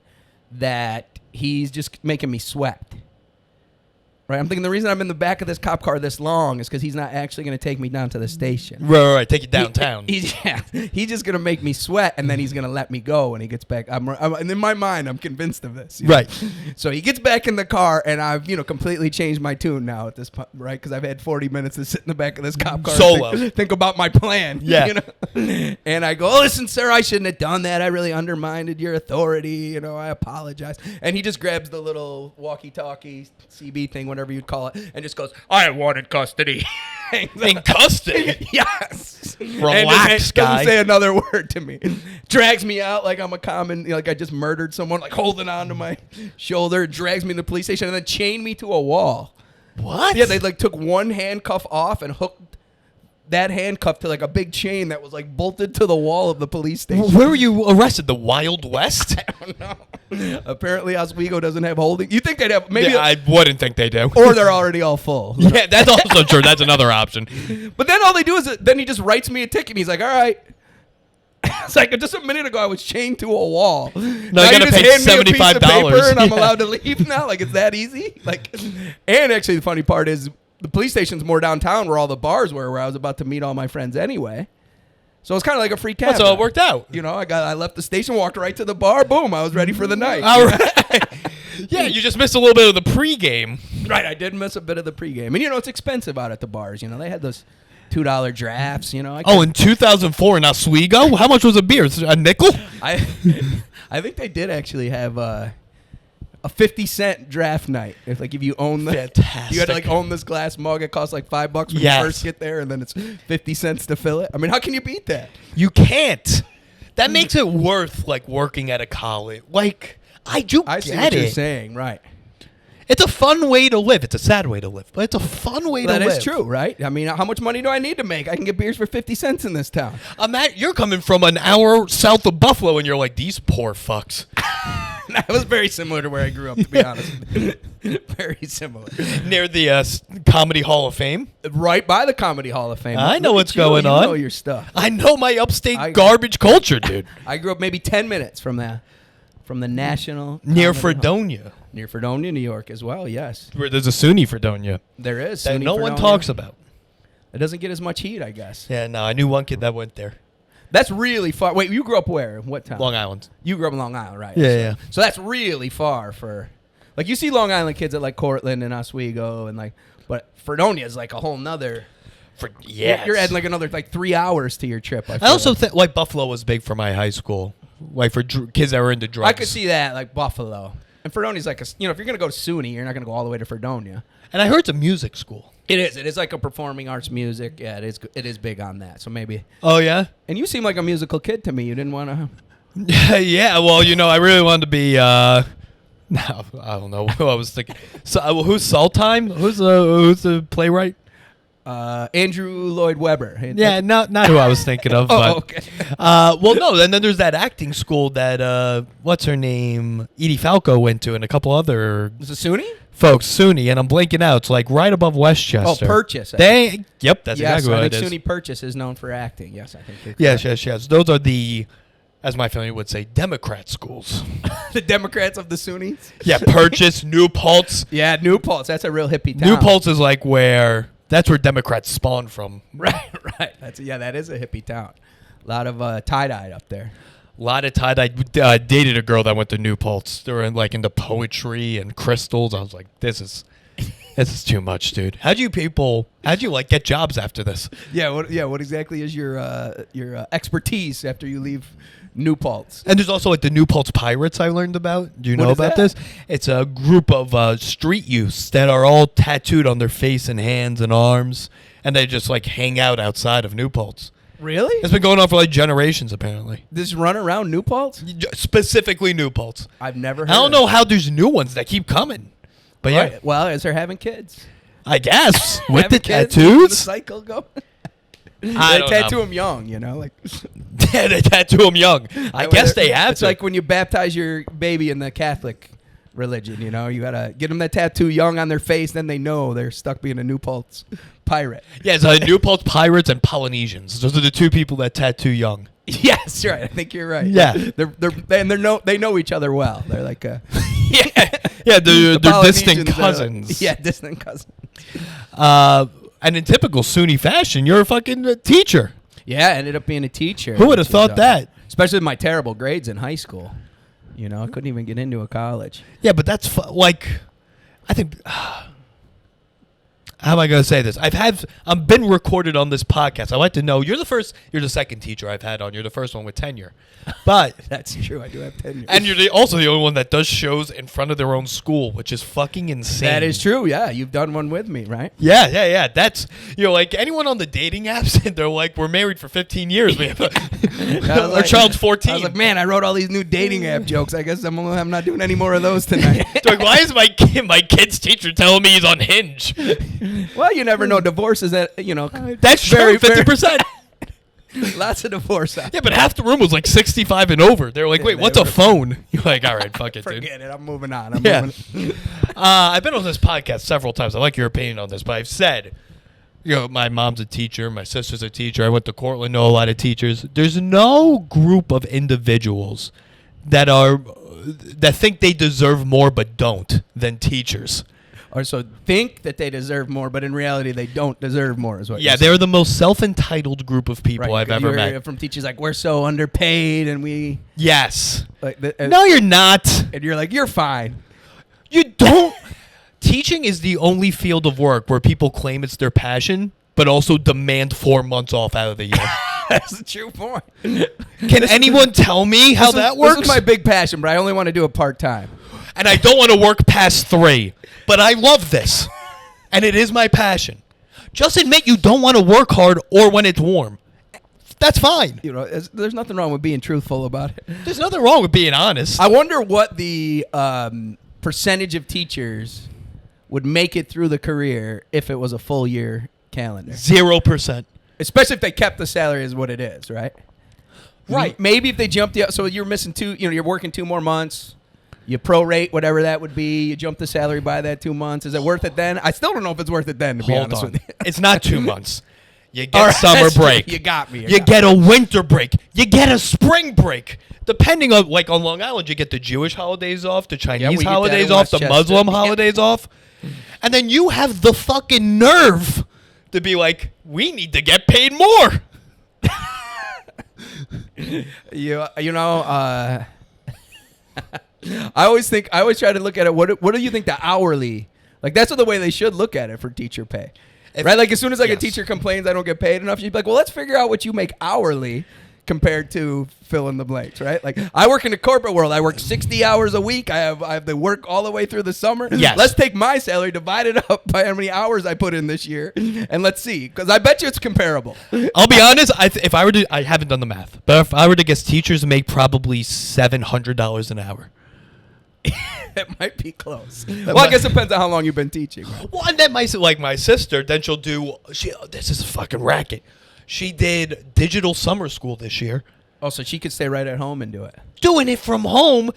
[SPEAKER 2] that he's just making me sweat. Right, I'm thinking the reason I'm in the back of this cop car this long is because he's not actually going to take me down to the station.
[SPEAKER 1] Right. Take you downtown.
[SPEAKER 2] He's just going to make me sweat, and then he's going to let me go when he gets back. And in my mind, I'm convinced of this.
[SPEAKER 1] Right.
[SPEAKER 2] So he gets back in the car, and I've completely changed my tune now at this point, right? Because I've had 40 minutes to sit in the back of this cop car
[SPEAKER 1] solo.
[SPEAKER 2] And think about my plan.
[SPEAKER 1] Yeah.
[SPEAKER 2] And I go, listen, sir, I shouldn't have done that. I really undermined your authority. I apologize. And he just grabs the little walkie-talkie CB thing, whatever you'd call it, and just goes, I wanted custody.
[SPEAKER 1] In custody?
[SPEAKER 2] Yes.
[SPEAKER 1] Relax, guy.
[SPEAKER 2] Doesn't say another word to me. Drags me out like I'm a common, like I just murdered someone, like holding on to my shoulder, drags me to the police station, and then chained me to a wall.
[SPEAKER 1] What?
[SPEAKER 2] Yeah, they took one handcuff off and hooked that handcuff to a big chain that was bolted to the wall of the police station.
[SPEAKER 1] Where were you arrested? The Wild West?
[SPEAKER 2] I don't know. Apparently Oswego doesn't have holding. You think they'd have maybe?
[SPEAKER 1] Yeah, I wouldn't think they do.
[SPEAKER 2] Or they're already all full.
[SPEAKER 1] Yeah, that's also true. That's another option.
[SPEAKER 2] But then all they do is then he just writes me a ticket. And he's like, all right. It's like just a minute ago I was chained to a wall.
[SPEAKER 1] No, you
[SPEAKER 2] just
[SPEAKER 1] gotta pay
[SPEAKER 2] hand me a piece of
[SPEAKER 1] $75.
[SPEAKER 2] paper and I'm
[SPEAKER 1] Yeah.
[SPEAKER 2] allowed to leave now. It's that easy. And actually the funny part is the police station's more downtown where all the bars were, where I was about to meet all my friends anyway. So it's kind of like a free cab.
[SPEAKER 1] That's how it
[SPEAKER 2] ride.
[SPEAKER 1] worked out.
[SPEAKER 2] You know, I left the station, walked right to the bar. Boom, I was ready for the night.
[SPEAKER 1] All right. Yeah, you just missed a little bit of the pregame.
[SPEAKER 2] Right, I did miss a bit of the pregame. And, you know, it's expensive out at the bars. You know, they had those $2 drafts, you know.
[SPEAKER 1] In 2004 in Oswego? How much was a beer? A nickel?
[SPEAKER 2] I think they did actually have a 50-cent draft night. If you own the
[SPEAKER 1] Fantastic.
[SPEAKER 2] you had to like own this glass mug. It costs like $5 when you first get there, and then it's 50 cents to fill it. I mean, how can you beat that?
[SPEAKER 1] You can't. That makes it worth like working at a college. Like I see what
[SPEAKER 2] you're saying, right?
[SPEAKER 1] It's a fun way to live. It's a sad way to live, but it's a fun way to live.
[SPEAKER 2] That is true, right? I mean, how much money do I need to make? I can get beers for 50 cents in this town.
[SPEAKER 1] You're coming from an hour south of Buffalo, and you're like, these poor fucks.
[SPEAKER 2] That was very similar to where I grew up, to be honest. Very similar.
[SPEAKER 1] Near the Comedy Hall of Fame?
[SPEAKER 2] Right by the Comedy Hall of Fame.
[SPEAKER 1] I know what's going on.
[SPEAKER 2] You know your stuff.
[SPEAKER 1] I know my upstate garbage culture, dude.
[SPEAKER 2] I grew up maybe 10 minutes from the National
[SPEAKER 1] Near
[SPEAKER 2] Comedy
[SPEAKER 1] Fredonia.
[SPEAKER 2] Hall. Near Fredonia, New York as well, yes.
[SPEAKER 1] Where there's a SUNY Fredonia.
[SPEAKER 2] There is.
[SPEAKER 1] That
[SPEAKER 2] SUNY
[SPEAKER 1] no one
[SPEAKER 2] Fredonia.
[SPEAKER 1] talks about.
[SPEAKER 2] It doesn't get as much heat, I guess.
[SPEAKER 1] Yeah, no, I knew one kid that went there.
[SPEAKER 2] That's really far. Wait, you grew up where? What town?
[SPEAKER 1] Long Island.
[SPEAKER 2] You grew up in Long Island, right?
[SPEAKER 1] Yeah.
[SPEAKER 2] So that's really far for, like, you see Long Island kids at like Cortland and Oswego and like, but Fredonia is like a whole nother. You're adding like another like 3 hours to your trip.
[SPEAKER 1] I also think like Buffalo was big for my high school, like for kids that were into drugs.
[SPEAKER 2] I could see that, like Buffalo. And Fredonia's like if you're gonna go to SUNY, you're not gonna go all the way to Fredonia.
[SPEAKER 1] And I heard it's a music school.
[SPEAKER 2] It is. It is like a performing arts music. Yeah, it is. It is big on that. So maybe.
[SPEAKER 1] Oh yeah.
[SPEAKER 2] And you seem like a musical kid to me. You didn't want to.
[SPEAKER 1] Yeah. Well, I really wanted to be. No, I don't know who I was thinking. So who's Saltime? Who's the playwright?
[SPEAKER 2] Andrew Lloyd Webber.
[SPEAKER 1] Yeah, not who I was thinking of.
[SPEAKER 2] Oh,
[SPEAKER 1] but,
[SPEAKER 2] okay.
[SPEAKER 1] Well, no. And then there's that acting school that what's her name, Edie Falco went to, and a couple other.
[SPEAKER 2] Was it SUNY?
[SPEAKER 1] Folks, SUNY, and I'm blanking out. It's like right above Westchester.
[SPEAKER 2] Oh, Purchase.
[SPEAKER 1] Yep, that's
[SPEAKER 2] yes,
[SPEAKER 1] exactly what
[SPEAKER 2] I
[SPEAKER 1] it
[SPEAKER 2] think
[SPEAKER 1] is.
[SPEAKER 2] SUNY Purchase is known for acting. Yes, I think.
[SPEAKER 1] Yes. Those are the, as my family would say, Democrat schools.
[SPEAKER 2] The Democrats of the SUNYs?
[SPEAKER 1] Yeah, Purchase, New Paltz.
[SPEAKER 2] Yeah, New Paltz. That's a real hippie town.
[SPEAKER 1] New Paltz is like that's where Democrats spawn from.
[SPEAKER 2] Right. That is a hippie town. A lot of tie-dye up there.
[SPEAKER 1] A lot of tie-dye. Dated a girl that went to New Paltz. They were into poetry and crystals. I was like, this is too much, dude. How'd you like get jobs after this?
[SPEAKER 2] Yeah. What exactly is your expertise after you leave New Paltz?
[SPEAKER 1] And there's also like the New Paltz Pirates I learned about. Do you know about
[SPEAKER 2] that?
[SPEAKER 1] this? It's a group of street youths that are all tattooed on their face and hands and arms, and they just like hang out outside of New Paltz.
[SPEAKER 2] Really?
[SPEAKER 1] It's been going on for like generations, apparently.
[SPEAKER 2] This run around New Paltz?
[SPEAKER 1] Specifically New Paltz.
[SPEAKER 2] I've never heard
[SPEAKER 1] I don't know how there's new ones that keep coming. But
[SPEAKER 2] right.
[SPEAKER 1] yeah.
[SPEAKER 2] Well, as they're having kids.
[SPEAKER 1] I guess. With the
[SPEAKER 2] kids,
[SPEAKER 1] tattoos?
[SPEAKER 2] The cycle go.
[SPEAKER 1] They
[SPEAKER 2] tattoo them young, like.
[SPEAKER 1] Yeah, they tattoo them young. I guess they have
[SPEAKER 2] It's
[SPEAKER 1] to.
[SPEAKER 2] like when you baptize your baby in the Catholic religion, you got to get them that tattoo young on their face, then they know they're stuck being a New Paltz pirate.
[SPEAKER 1] Yeah, it's New Paltz Pirates and Polynesians. Those are the two people that tattoo young.
[SPEAKER 2] Yes, right. I think you're right.
[SPEAKER 1] Yeah.
[SPEAKER 2] They know each other well. They're like
[SPEAKER 1] yeah, they're distant cousins.
[SPEAKER 2] Distant cousins.
[SPEAKER 1] And in typical SUNY fashion, you're a fucking teacher.
[SPEAKER 2] Yeah, I ended up being a teacher.
[SPEAKER 1] Who would have thought that?
[SPEAKER 2] Especially with my terrible grades in high school. I couldn't even get into a college.
[SPEAKER 1] Yeah, but that's I think. How am I going to say this? I've been recorded on this podcast. I like to know you're the second teacher I've had on. You're the first one with tenure. But
[SPEAKER 2] that's true. I do have tenure.
[SPEAKER 1] And you're also the only one that does shows in front of their own school, which is fucking insane.
[SPEAKER 2] That is true. Yeah, you've done one with me, right?
[SPEAKER 1] Yeah. That's like anyone on the dating apps, and they're like, we're married for 15 years. We have our child's 14.
[SPEAKER 2] I was like, man, I wrote all these new dating app jokes. I guess I'm not doing any more of those tonight.
[SPEAKER 1] Like, why is my kid's teacher telling me he's on Hinge?
[SPEAKER 2] Well, you never know. Divorce is that
[SPEAKER 1] that's true. 50%.
[SPEAKER 2] Lots of divorce.
[SPEAKER 1] Yeah, but half the room was like 65 and over. They were like, wait, what's a phone? You're like, all right, fuck it, dude.
[SPEAKER 2] Forget it. I'm moving on.
[SPEAKER 1] I've been on this podcast several times. I like your opinion on this, but I've said, my mom's a teacher. My sister's a teacher. I went to Cortland, know a lot of teachers. There's no group of individuals that think they deserve more but don't than teachers.
[SPEAKER 2] or so think that they deserve more, but in reality they don't deserve more. Is what?
[SPEAKER 1] Yeah,
[SPEAKER 2] you're
[SPEAKER 1] they're the most self-entitled group of people
[SPEAKER 2] right,
[SPEAKER 1] I've ever
[SPEAKER 2] you hear
[SPEAKER 1] met.
[SPEAKER 2] from teachers like, we're so underpaid, and we
[SPEAKER 1] Yes.
[SPEAKER 2] like
[SPEAKER 1] No, you're not.
[SPEAKER 2] and you're like, you're fine.
[SPEAKER 1] You don't. Teaching is the only field of work where people claim it's their passion, but also demand 4 months off out of the year.
[SPEAKER 2] That's a true point.
[SPEAKER 1] Can anyone tell me how that works?
[SPEAKER 2] This is my big passion, but I only want to do it part-time.
[SPEAKER 1] And I don't want to work past 3, but I love this, and it is my passion. Just admit you don't want to work hard or when it's warm. That's fine.
[SPEAKER 2] You know, there's nothing wrong with being truthful about it.
[SPEAKER 1] There's nothing wrong with being honest.
[SPEAKER 2] I wonder what the percentage of teachers would make it through the career if it was a full year calendar.
[SPEAKER 1] 0%.
[SPEAKER 2] Especially if they kept the salary as what it is, right?
[SPEAKER 1] Right.
[SPEAKER 2] Maybe if they jumped the, so you're missing you're working 2 more months. You prorate whatever that would be. You jump the salary by that 2 months. Is it worth it then? I still don't know if it's worth it then, to be honest with you.
[SPEAKER 1] It's not 2 months. You get
[SPEAKER 2] All right,
[SPEAKER 1] summer
[SPEAKER 2] that's true.
[SPEAKER 1] break.
[SPEAKER 2] You got me.
[SPEAKER 1] You get a winter break. You get a spring break. Depending on, like on Long Island, you get the Jewish holidays off, the
[SPEAKER 2] we
[SPEAKER 1] Chinese
[SPEAKER 2] get that
[SPEAKER 1] holidays
[SPEAKER 2] in
[SPEAKER 1] off, the
[SPEAKER 2] Westchester.
[SPEAKER 1] Muslim holidays off. And then you have the fucking nerve to be like, we need to get paid more.
[SPEAKER 2] You know, I always try to look at it. What do you think the hourly? Like that's the way they should look at it for teacher pay, right? Like as soon as like a
[SPEAKER 1] Yes.
[SPEAKER 2] teacher complains I don't get paid enough, she'd be like, well, let's figure out what you make hourly compared to fill in the blanks, right? Like I work in the corporate world. I work 60 hours a week. I have to work all the way through the summer.
[SPEAKER 1] Yes.
[SPEAKER 2] Let's take my salary, divide it up by how many hours I put in this year, and let's see. Because I bet you it's comparable.
[SPEAKER 1] I'll be honest. If I were to, I haven't done the math, but if I were to guess, teachers make probably $700 an hour.
[SPEAKER 2] It might be close. Well, I guess it depends on how long you've been teaching. Right?
[SPEAKER 1] Well, and then my sister, then she'll do. This is a fucking racket. She did digital summer school this year,
[SPEAKER 2] Oh, so she could stay right at home and do it.
[SPEAKER 1] doing it from home,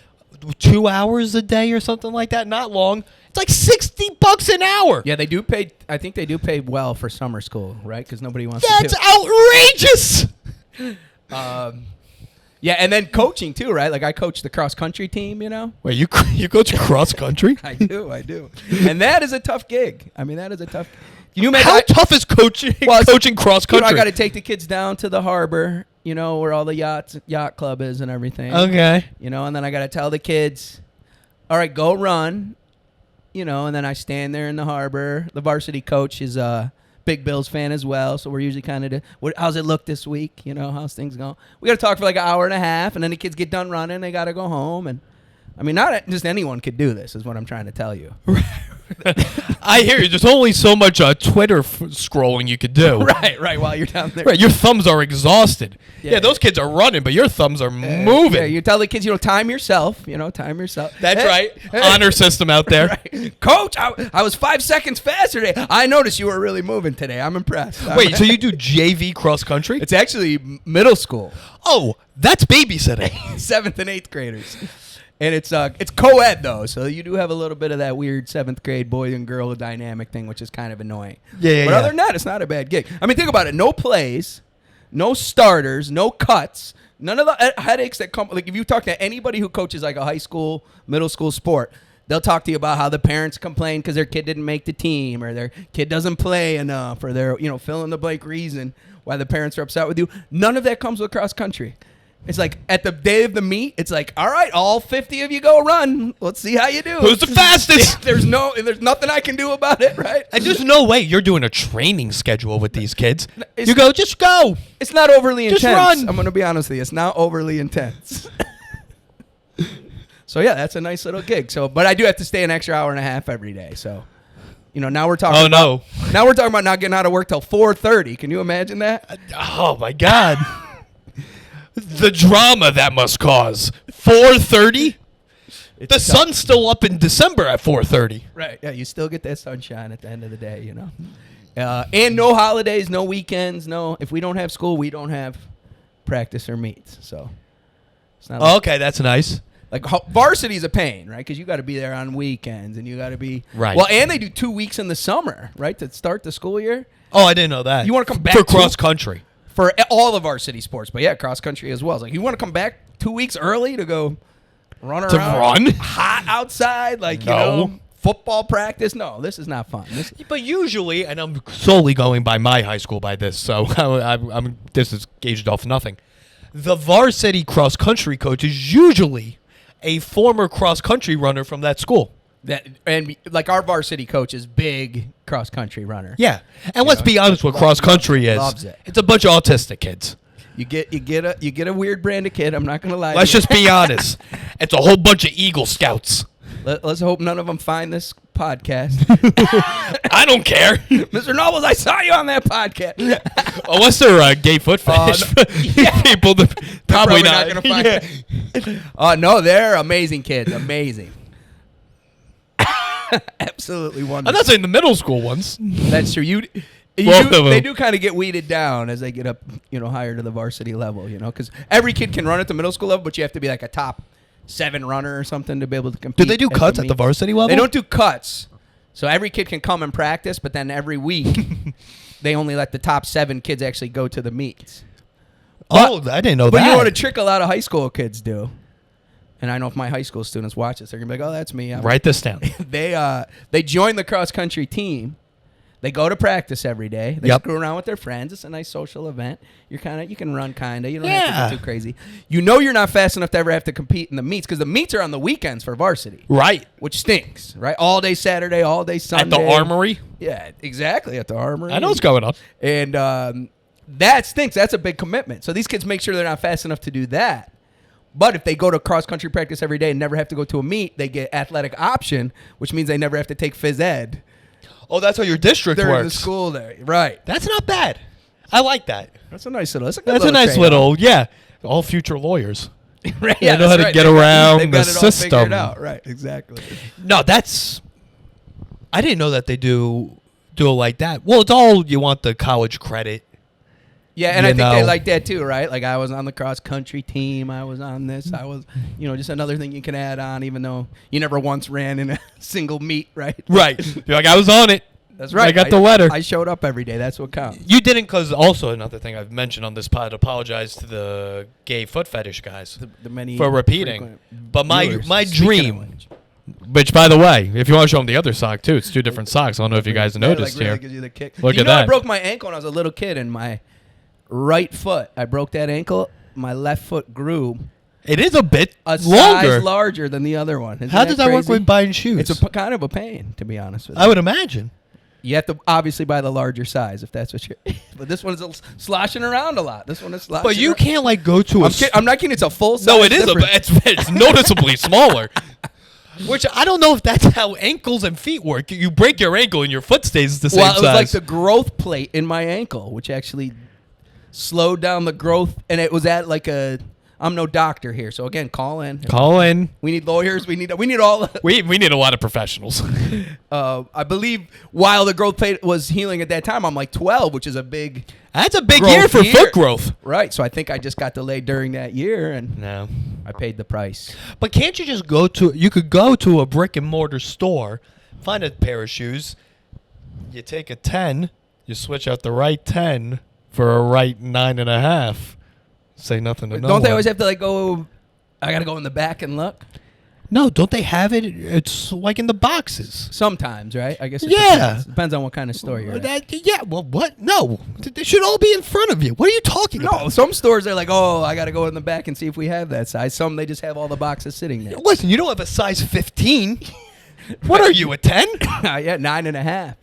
[SPEAKER 1] 2 hours a day or something like that. Not long. It's like $60 an hour.
[SPEAKER 2] Yeah, they do pay. I think they do pay well for summer school, right? Because nobody wants
[SPEAKER 1] That's
[SPEAKER 2] to
[SPEAKER 1] outrageous.
[SPEAKER 2] Yeah, and then coaching too, right? Like I coach the cross country team, you know.
[SPEAKER 1] Wait, you coach cross country?
[SPEAKER 2] I do, and that is a tough gig. I mean, that is a tough. Can you imagine
[SPEAKER 1] How tough is coaching cross
[SPEAKER 2] You know,
[SPEAKER 1] country?
[SPEAKER 2] I got to take the kids down to the harbor, you know, where all the yacht club is and everything.
[SPEAKER 1] Okay.
[SPEAKER 2] You know, and then I got to tell the kids, all right, go run, you know, and then I stand there in the harbor. The varsity coach is a big Bills fan as well, so we're usually kind of, how's it look this week? You know, how's things going? We got to talk for like an hour and a half, and then the kids get done running. They got to go home. And I mean, not just anyone could do this is what I'm trying to tell you.
[SPEAKER 1] I hear you. There's only so much Twitter scrolling you could do.
[SPEAKER 2] Right, while you're down there.
[SPEAKER 1] Right, your thumbs are exhausted.
[SPEAKER 2] Yeah.
[SPEAKER 1] Yeah, those kids are running, but your thumbs are moving.
[SPEAKER 2] Yeah, you tell the kids, you know, time yourself.
[SPEAKER 1] That's
[SPEAKER 2] Hey,
[SPEAKER 1] right.
[SPEAKER 2] hey.
[SPEAKER 1] Honor system out there.
[SPEAKER 2] Right. Coach, I was 5 seconds faster today. I noticed you were really moving today. I'm impressed.
[SPEAKER 1] Wait, so you do JV cross country?
[SPEAKER 2] It's actually middle school,
[SPEAKER 1] Oh, that's babysitting.
[SPEAKER 2] 7th and 8th graders. And it's co-ed though, so you do have a little bit of that weird 7th grade boy and girl dynamic thing, which is kind of annoying.
[SPEAKER 1] Yeah,
[SPEAKER 2] But other than that, it's not a bad gig. I mean, think about it. No plays, no starters, no cuts, none of the headaches that come. Like if you talk to anybody who coaches like a high school, middle school sport, they'll talk to you about how the parents complain because their kid didn't make the team or their kid doesn't play enough or their, you know, fill in the blank reason why the parents are upset with you. None of that comes with cross country. It's like at the day of the meet, it's like, all right, all 50 of you go run. Let's see how you do.
[SPEAKER 1] Who's the fastest?
[SPEAKER 2] There's nothing I can do about it, right?
[SPEAKER 1] And there's no way you're doing a training schedule with these kids.
[SPEAKER 2] It's-
[SPEAKER 1] You go, just go.
[SPEAKER 2] It's not overly
[SPEAKER 1] Just
[SPEAKER 2] intense.
[SPEAKER 1] run.
[SPEAKER 2] I'm going to be honest with you. It's not overly intense. So yeah, that's a nice little gig. So, but I do have to stay an extra hour and a half every day. So, you know, now we're talking.
[SPEAKER 1] Oh, no.
[SPEAKER 2] Now we're talking about not getting out of work till 4:30. Can you imagine that?
[SPEAKER 1] Oh, my God. The drama that must cause. 4:30? The
[SPEAKER 2] tough.
[SPEAKER 1] sun's still up in December at 4:30.
[SPEAKER 2] Right. Yeah, you still get that sunshine at the end of the day, you know. And no holidays, no weekends, no. If we don't have school, we don't have practice or meets. So it's not
[SPEAKER 1] Okay, that's nice.
[SPEAKER 2] like varsity's a pain, right? Because you got to be there on weekends and you got to be
[SPEAKER 1] Right.
[SPEAKER 2] Well, and they do 2 weeks in the summer, right, to start the school year.
[SPEAKER 1] Oh, I didn't know that.
[SPEAKER 2] You wanna come back
[SPEAKER 1] for
[SPEAKER 2] to-
[SPEAKER 1] cross country?
[SPEAKER 2] For all the varsity sports, but yeah, cross country as well. It's like you want to come back 2 weeks early to go run around,
[SPEAKER 1] To run?
[SPEAKER 2] hot outside, like
[SPEAKER 1] No.
[SPEAKER 2] you know, football practice. No, this is not fun.
[SPEAKER 1] But usually, and I'm solely going by my high school by this, so I'm this is gauged off nothing. The varsity cross country coach is usually a former cross country runner from that school.
[SPEAKER 2] And like our varsity coach is big cross country runner.
[SPEAKER 1] Yeah, and let's be honest, what cross country is.
[SPEAKER 2] Loves it.
[SPEAKER 1] It's a bunch of autistic kids.
[SPEAKER 2] You get a weird brand of kid. I'm not gonna lie.
[SPEAKER 1] Let's just be honest. It's a whole bunch of Eagle Scouts.
[SPEAKER 2] Let's hope none of them find this podcast.
[SPEAKER 1] I don't care.
[SPEAKER 2] Mr. Nobles, I saw you on that podcast.
[SPEAKER 1] Unless they're gay foot fetish people, probably not.
[SPEAKER 2] Gonna find it. No, they're amazing kids. Amazing. Absolutely wonderful.
[SPEAKER 1] I'm not saying the middle school ones.
[SPEAKER 2] That's true. They do kind of get weeded down as they get up, higher to the varsity level, because every kid can run at the middle school level, but you have to be like a top 7 runner or something to be able to compete.
[SPEAKER 1] Do they do cuts at the varsity level?
[SPEAKER 2] They don't do cuts. So every kid can come and practice, but then every week they only let the top 7 kids actually go to the meets.
[SPEAKER 1] I didn't know that.
[SPEAKER 2] But you know what a trick a lot of high school kids do? And I know if my high school students watch this, they're going to be like, oh, that's me.
[SPEAKER 1] Write this down.
[SPEAKER 2] They join the cross-country team. They go to practice every day. They screw around with their friends. It's a nice social event. You can run kind of. You don't have to be too crazy. You're not fast enough to ever have to compete in the meets because the meets are on the weekends for varsity.
[SPEAKER 1] Right.
[SPEAKER 2] Which stinks, right? All day Saturday, all day Sunday.
[SPEAKER 1] At the Armory?
[SPEAKER 2] Yeah, exactly, at the Armory.
[SPEAKER 1] I know what's going on.
[SPEAKER 2] And that stinks. That's a big commitment. So these kids make sure they're not fast enough to do that. But if they go to cross-country practice every day and never have to go to a meet, they get athletic option, which means they never have to take phys ed.
[SPEAKER 1] Oh, that's how your district
[SPEAKER 2] They're
[SPEAKER 1] works.
[SPEAKER 2] in the school there. Right.
[SPEAKER 1] That's not bad. I like that.
[SPEAKER 2] That's a nice little.
[SPEAKER 1] That's a nice little, yeah. All future lawyers.
[SPEAKER 2] Right,
[SPEAKER 1] they know how to get around the system.
[SPEAKER 2] They've got it all figured out. Right, exactly.
[SPEAKER 1] No, I didn't know that they do it like that. Well, it's all you want the college credit.
[SPEAKER 2] Yeah, and I think they like that too, right? Like I was on the cross country team. I was on this. I was, just another thing you can add on, even though you never once ran in a single meet, right?
[SPEAKER 1] Right. You're like, I was on it.
[SPEAKER 2] That's right.
[SPEAKER 1] I got the letter.
[SPEAKER 2] I showed up every day. That's what counts.
[SPEAKER 1] You didn't, because also another thing I've mentioned on this pod, apologize to the gay foot fetish guys
[SPEAKER 2] the many
[SPEAKER 1] for repeating. But my dream,
[SPEAKER 2] which,
[SPEAKER 1] by the way, if you want to show them the other sock too, it's 2 different socks. I don't know if you guys noticed
[SPEAKER 2] really
[SPEAKER 1] here.
[SPEAKER 2] gives you the kick.
[SPEAKER 1] Look at that.
[SPEAKER 2] I broke my ankle when I was a little kid in my right foot. I broke that ankle. My left foot grew.
[SPEAKER 1] It is a bit
[SPEAKER 2] longer. Size larger than the other one.
[SPEAKER 1] How does that work with buying shoes?
[SPEAKER 2] It's kind of a pain, to be honest with you.
[SPEAKER 1] I would imagine.
[SPEAKER 2] You have to obviously buy the larger size if that's what you're. But this one's sloshing around a lot. This one is sloshing.
[SPEAKER 1] But you can't go to
[SPEAKER 2] I'm not kidding. It's a full size.
[SPEAKER 1] No, it is. It's noticeably smaller. Which I don't know if that's how ankles and feet work. You break your ankle and your foot stays the same size.
[SPEAKER 2] Well, it was like the growth plate in my ankle, which actually slowed down the growth, and it was at like a. I'm no doctor here, so again, call in.
[SPEAKER 1] Call in.
[SPEAKER 2] We need lawyers. We need all.
[SPEAKER 1] We need a lot of professionals.
[SPEAKER 2] I believe while the growth plate was healing at that time, I'm like 12, which is a big.
[SPEAKER 1] That's a big year for foot growth.
[SPEAKER 2] Right. So I think I just got delayed during that year, and I paid the price.
[SPEAKER 1] But can't you just you could go to a brick and mortar store, find a pair of shoes, you take a 10, you switch out the right 10 for a right 9.5. Say nothing to no one.
[SPEAKER 2] Don't they always have to go, I got to go in the back and look?
[SPEAKER 1] No, don't they have it? It's like in the boxes.
[SPEAKER 2] Sometimes, right? I guess it depends on what kind of store you're at.
[SPEAKER 1] Yeah, well, what? No. They should all be in front of you. What are you talking about?
[SPEAKER 2] No, some stores are like, oh, I got to go in the back and see if we have that size. Some, they just have all the boxes sitting there.
[SPEAKER 1] Listen, you don't have a size 15. What are you, a 10?
[SPEAKER 2] Yeah, 9.5.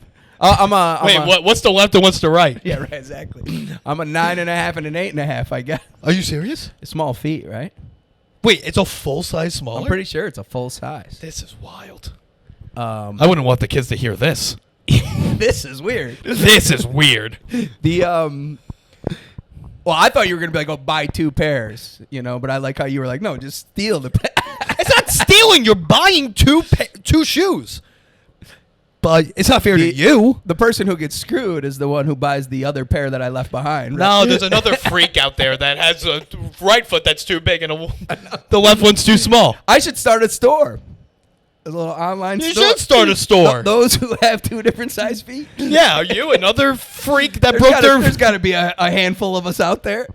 [SPEAKER 1] What's the left and what's the right?
[SPEAKER 2] Yeah, right, exactly. I'm a 9.5 and an 8.5, I guess.
[SPEAKER 1] Are you serious?
[SPEAKER 2] Small feet, right?
[SPEAKER 1] Wait, it's a full size smaller?
[SPEAKER 2] I'm pretty sure it's a full size.
[SPEAKER 1] This is wild. I wouldn't want the kids to hear this.
[SPEAKER 2] This is weird.
[SPEAKER 1] This is weird.
[SPEAKER 2] Well, I thought you were going to be like, buy 2 pairs, but I like how you were like, no, just steal the pair.
[SPEAKER 1] It's not stealing. You're buying 2 shoes. But it's not fair to you.
[SPEAKER 2] The person who gets screwed is the one who buys the other pair that I left behind. Right?
[SPEAKER 1] No, there's another freak out there that has a right foot that's too big and the left one's too small.
[SPEAKER 2] I should start a store. A little online store.
[SPEAKER 1] You should start a store.
[SPEAKER 2] Those who have 2 different size feet.
[SPEAKER 1] Yeah, are you another freak that broke their...
[SPEAKER 2] There's got to be a handful of us out there.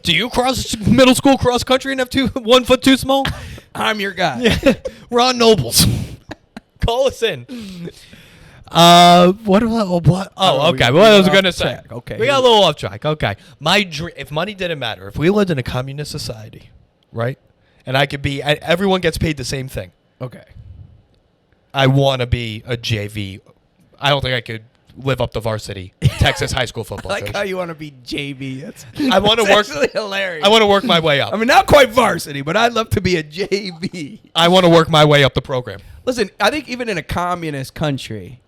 [SPEAKER 1] Do you cross middle school cross country and have 1 foot too small?
[SPEAKER 2] I'm your guy.
[SPEAKER 1] Yeah. We're on Nobles. Call us in. What? Oh, okay. What I was gonna say.
[SPEAKER 2] Okay,
[SPEAKER 1] we got a little off track. Okay, my dream. If money didn't matter, if we lived in a communist society, right, and I could be, everyone gets paid the same thing.
[SPEAKER 2] Okay.
[SPEAKER 1] I want to be a JV. I don't think I could live up to varsity Texas high school football.
[SPEAKER 2] I like
[SPEAKER 1] coach.
[SPEAKER 2] how you want to be JV.
[SPEAKER 1] I want to work.
[SPEAKER 2] Actually hilarious.
[SPEAKER 1] I want to work my way up.
[SPEAKER 2] I mean, not quite varsity, but I'd love to be a JV.
[SPEAKER 1] I want to work my way up the program.
[SPEAKER 2] Listen, I think even in a communist country,